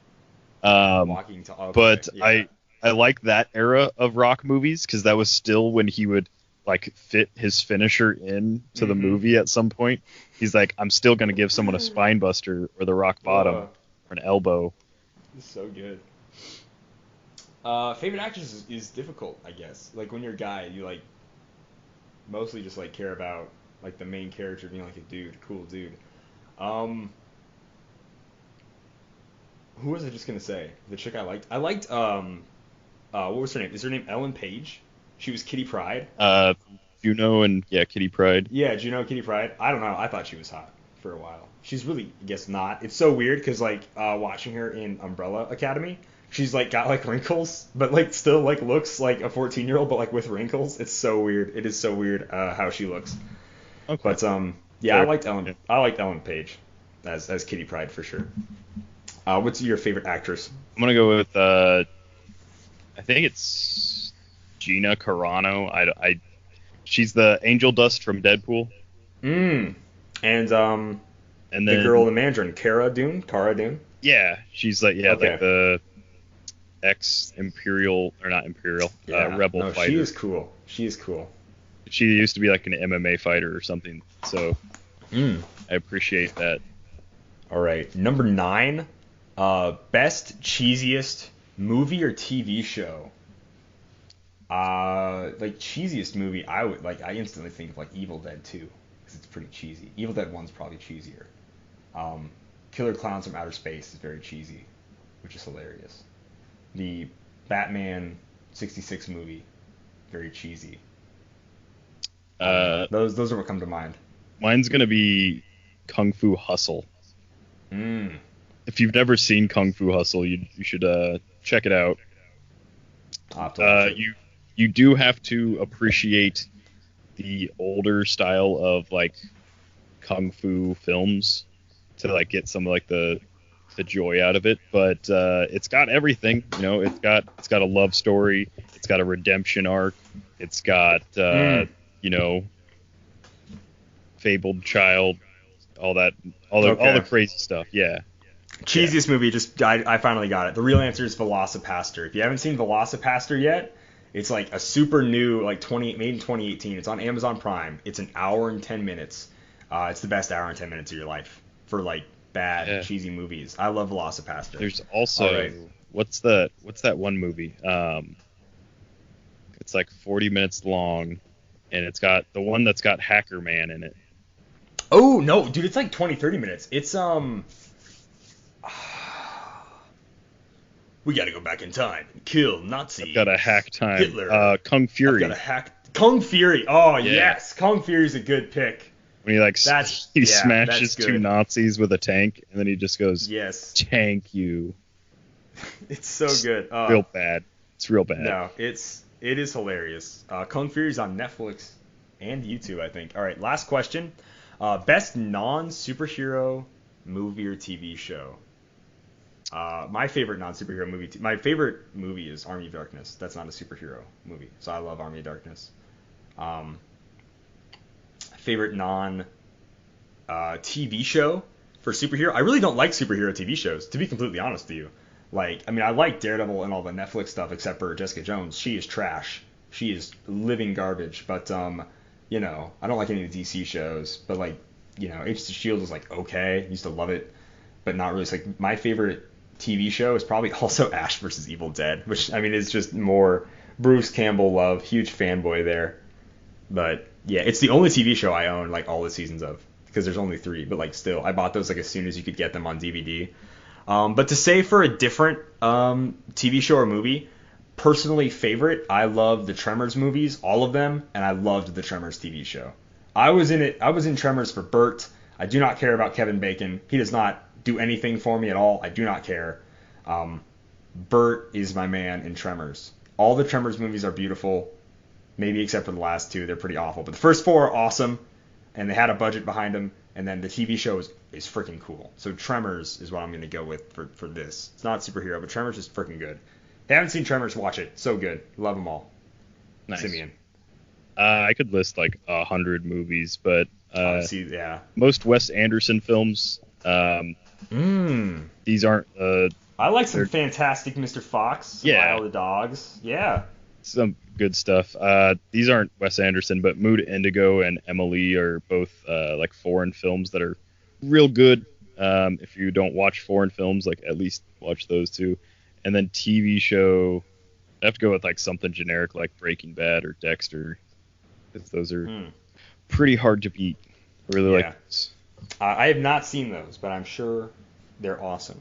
But I like that era of Rock movies because that was still when he would like fit his finisher in to the movie at some point. He's like, I'm still gonna give someone a spine buster or the rock bottom or an elbow. It's so good. Favorite actress is difficult, I guess. Like when you're a guy, you like mostly just like care about like the main character being like a cool dude. Who was I just gonna say? The chick I liked. What was her name? Is her name Ellen Page? She was Kitty Pryde. Juno and Kitty Pryde. Yeah, Juno, Kitty Pryde. I don't know. I thought she was hot for a while. She's really, I guess, not. It's so weird because like watching her in Umbrella Academy, she's like got like wrinkles, but like still like looks like a 14-year-old, but like with wrinkles. It's so weird. It is so weird how she looks. Okay. But I liked Ellen. I liked Ellen Page as Kitty Pryde for sure. What's your favorite actress? I'm gonna go with I think it's Gina Carano. She's the Angel Dust from Deadpool. And then the girl in the Mandarin, Cara Dune. Yeah, she's like like the ex-Imperial or not Imperial rebel fighter. She is cool. She used to be like an MMA fighter or something. So I appreciate that. All right, number 9. Best cheesiest movie or TV show? Like cheesiest movie, I instantly think of like Evil Dead 2 because it's pretty cheesy. Evil Dead 1's probably cheesier. Killer Clowns from Outer Space is very cheesy, which is hilarious. The Batman 66 movie, very cheesy. Those are what come to mind. Mine's gonna be Kung Fu Hustle. If you've never seen Kung Fu Hustle, you should check it out. You do have to appreciate the older style of like kung fu films to like get some like the joy out of it, but it's got everything. You know, it's got a love story, it's got a redemption arc, it's got you know, fabled child, all the crazy stuff. Yeah. Cheesiest movie, I finally got it. The real answer is Velocipaster. If you haven't seen Velocipaster yet, it's like a super new, like made in 2018. It's on Amazon Prime. It's an hour and 10 minutes. It's the best hour and 10 minutes of your life for like bad, cheesy movies. I love Velocipaster. There's also what's that one movie? It's like 40 minutes long, and it's got the one that's got Hacker Man in it. Oh no, dude, it's like 20-30 minutes. It's we gotta go back in time and kill Nazi. I've got a hack time. Hitler. Kung Fury. I've got a hack. Kung Fury. Oh yes, Kung Fury's a good pick. When he smashes two Nazis with a tank, and then he just goes, yes, tank you. It's so good. Real bad. It's real bad. No, it is hilarious. Kung Fury's on Netflix and YouTube, I think. All right, last question. Best non-superhero movie or TV show. My favorite non-superhero movie. My favorite movie is Army of Darkness. That's not a superhero movie, so I love Army of Darkness. Favorite non-TV show for superhero. I really don't like superhero TV shows, to be completely honest with you. Like, I mean, I like Daredevil and all the Netflix stuff, except for Jessica Jones. She is trash. She is living garbage. But you know, I don't like any of the DC shows. But like, you know, Agents of S.H.I.E.L.D. was like okay. Used to love it, but not really. It's like my favorite TV show is probably also Ash vs. Evil Dead, which I mean is just more Bruce Campbell love. Huge fanboy there. But yeah, it's the only TV show I own like all the seasons of, because there's only 3. But like still, I bought those like as soon as you could get them on DVD. But to say for a different TV show or movie, personally favorite, I love the Tremors movies, all of them, and I loved the Tremors TV show. I was in Tremors for Bert. I do not care about Kevin Bacon. He does not do anything for me at all. I do not care. Bert is my man in Tremors. All the Tremors movies are beautiful, maybe except for the last 2. They're pretty awful. But the first 4 are awesome, and they had a budget behind them. And then the TV show is freaking cool. So Tremors is what I'm going to go with for this. It's not superhero, but Tremors is freaking good. If you haven't seen Tremors, watch it. So good. Love them all. Nice. Simeon. I could list like 100 movies, but most Wes Anderson films. These aren't. I like some Fantastic Mr. Fox. Yeah. Isle of Dogs. Yeah. Some good stuff. These aren't Wes Anderson, but Mood Indigo and Emily are both like foreign films that are real good. If you don't watch foreign films, like at least watch those 2. And then TV show, I have to go with like something generic like Breaking Bad or Dexter, because those are pretty hard to beat. I really like those. I have not seen those, but I'm sure they're awesome.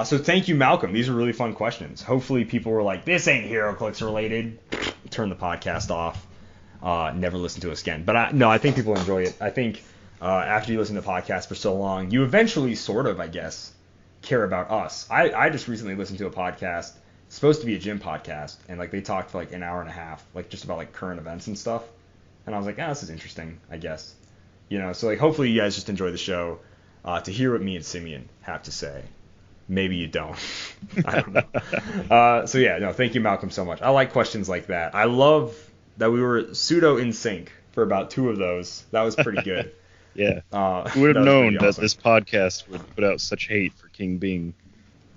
So thank you, Malcolm. These are really fun questions. Hopefully people were like, this ain't Heroclix related. Turn the podcast off. Never listen to us again. But I think people enjoy it. I think after you listen to podcasts for so long, you eventually sort of, I guess, care about us. I just recently listened to a podcast. It's supposed to be a gym podcast. And like they talked for like an hour and a half, like just about like current events and stuff. And I was like, this is interesting, I guess. You know, so like hopefully you guys just enjoy the show to hear what me and Simeon have to say. Maybe you don't. I don't know. So yeah, no, thank you, Malcolm, so much. I like questions like that. I love that we were pseudo in sync for about 2 of those. That was pretty good. Yeah. Who would have known that this podcast would put out such hate for King Bing?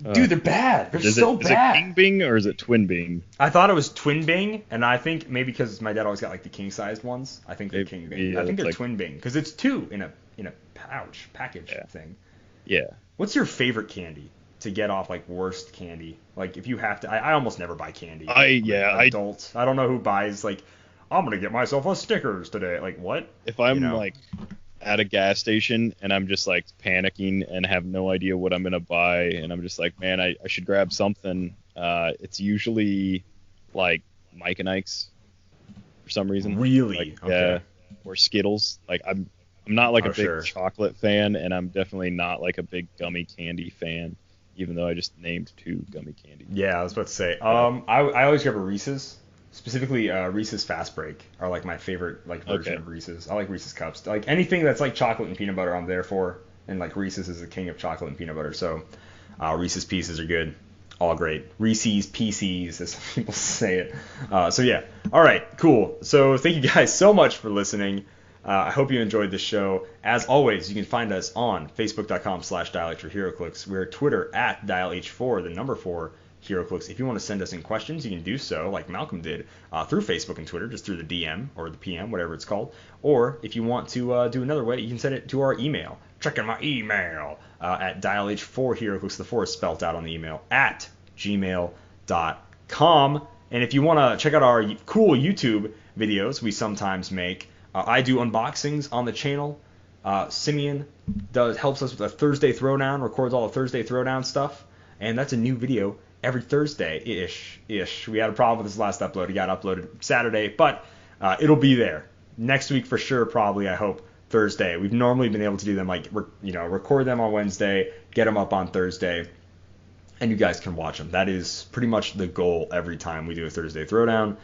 Dude, they're bad. They're so bad. Is it King Bing or is it Twin Bing? I thought it was Twin Bing, and I think maybe because my dad always got like the king-sized ones, I think they're King Bing. I think they're like, Twin Bing because it's 2 in a package thing. Yeah. What's your favorite candy to get off like worst candy? Like if you have to, I almost never buy candy. Adults. I don't know who buys like, I'm gonna get myself a Snickers today. Like what? If I'm like at a gas station and I'm just like panicking and have no idea what I'm gonna buy, and I'm just like, man, I should grab something. It's usually like Mike and Ike's for some reason. Really? Like, Okay. Or Skittles. Like I'm not like a big sure. chocolate fan, and I'm definitely not like a big gummy candy fan, even though I just named 2 gummy candy. Yeah, I was about to say. I always grab a Reese's. Specifically, Reese's Fast Break are like my favorite like version of Reese's. I like Reese's Cups. Like anything that's like chocolate and peanut butter, I'm there for. And like Reese's is the king of chocolate and peanut butter. So Reese's Pieces are good. All great. Reese's Pieces, as some people say it. So yeah. All right. Cool. So thank you guys so much for listening. I hope you enjoyed the show. As always, you can find us on Facebook.com/DialH4Heroclix. We're Twitter at DialH4, the number 4. Heroclix. If you want to send us in questions, you can do so, like Malcolm did, through Facebook and Twitter, just through the DM or the PM, whatever it's called. Or if you want to do another way, you can send it to our email. Check in my email at dialh4heroclix. The 4 is spelled out on the email at gmail.com. And if you want to check out our cool YouTube videos we sometimes make, I do unboxings on the channel. Simeon helps us with a Thursday Throwdown, records all the Thursday Throwdown stuff, and that's a new video every Thursday-ish. We had a problem with this last upload. It got uploaded Saturday, but it'll be there. Next week for sure, probably, I hope, Thursday. We've normally been able to do them, record them on Wednesday, get them up on Thursday, and you guys can watch them. That is pretty much the goal every time we do a Thursday Throwdown.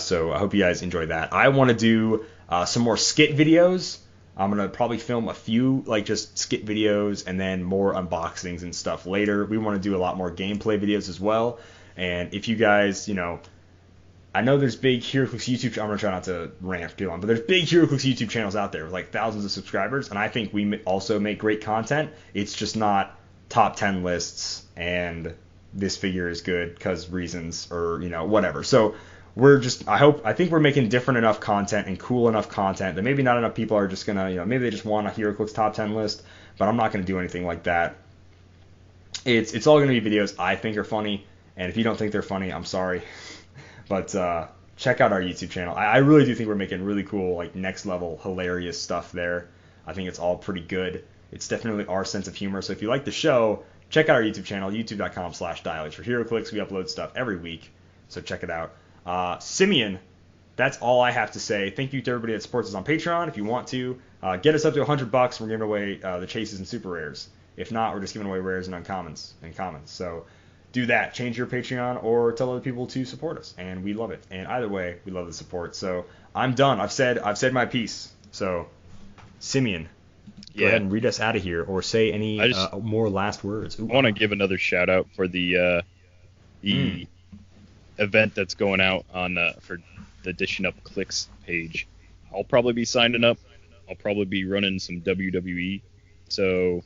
So I hope you guys enjoy that. I want to do some more skit videos. I'm going to probably film a few, just skit videos and then more unboxings and stuff later. We want to do a lot more gameplay videos as well. And if you guys, I know there's big Heroclix YouTube, I'm going to try not to rant too long, but there's big Heroclix YouTube channels out there with thousands of subscribers. And I think we also make great content. It's just not top 10 lists and this figure is good because reasons or, whatever. So I think we're making different enough content and cool enough content that maybe not enough people are just going to, maybe they just want a Heroclix top 10 list, but I'm not going to do anything like that. It's all going to be videos I think are funny, and if you don't think they're funny, I'm sorry. But check out our YouTube channel. I really do think we're making really cool, next level, hilarious stuff there. I think it's all pretty good. It's definitely our sense of humor. So if you like the show, check out our YouTube channel, youtube.com/DialH4Heroclix. We upload stuff every week, so check it out. Simeon, that's all I have to say. Thank you to everybody that supports us on Patreon. If you want to, get us up to $100, we're giving away the chases and super rares. If not, we're just giving away rares and uncommons and commons. So do that. Change your Patreon or tell other people to support us, and we love it. And either way, we love the support. So I'm done. I've said my piece. So Simeon, go ahead and read us out of here, or say any more last words. I want to give another shout out for the event that's going out on for the Dishing Up Clix page. I'll probably be signing up. I'll probably be running some WWE. So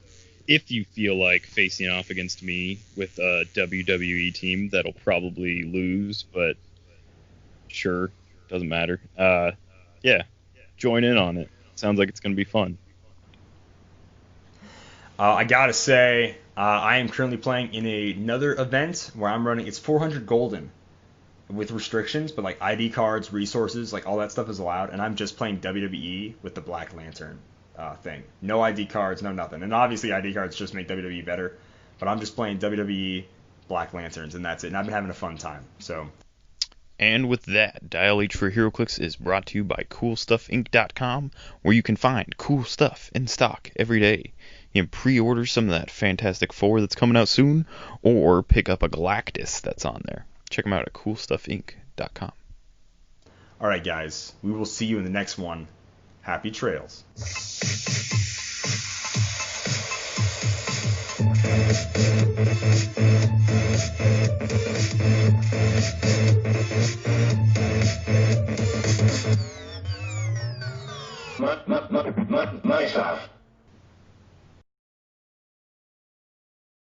if you feel like facing off against me with a WWE team, that'll probably lose, but sure, doesn't matter. Join in on it. Sounds like it's going to be fun. I gotta say, I am currently playing in another event where I'm running. It's 400 golden with restrictions, but ID cards, resources, all that stuff is allowed, and I'm just playing WWE with the Black Lantern thing. No ID cards, no nothing. And obviously ID cards just make WWE better, but I'm just playing WWE Black Lanterns, and that's it. And I've been having a fun time. So. And with that, Dial H for Heroclix is brought to you by CoolStuffInc.com, where you can find cool stuff in stock every day. You can pre-order some of that Fantastic Four that's coming out soon, or pick up a Galactus that's on there. Check them out at CoolStuffInc.com. All right, guys. We will see you in the next one. Happy trails. Myself.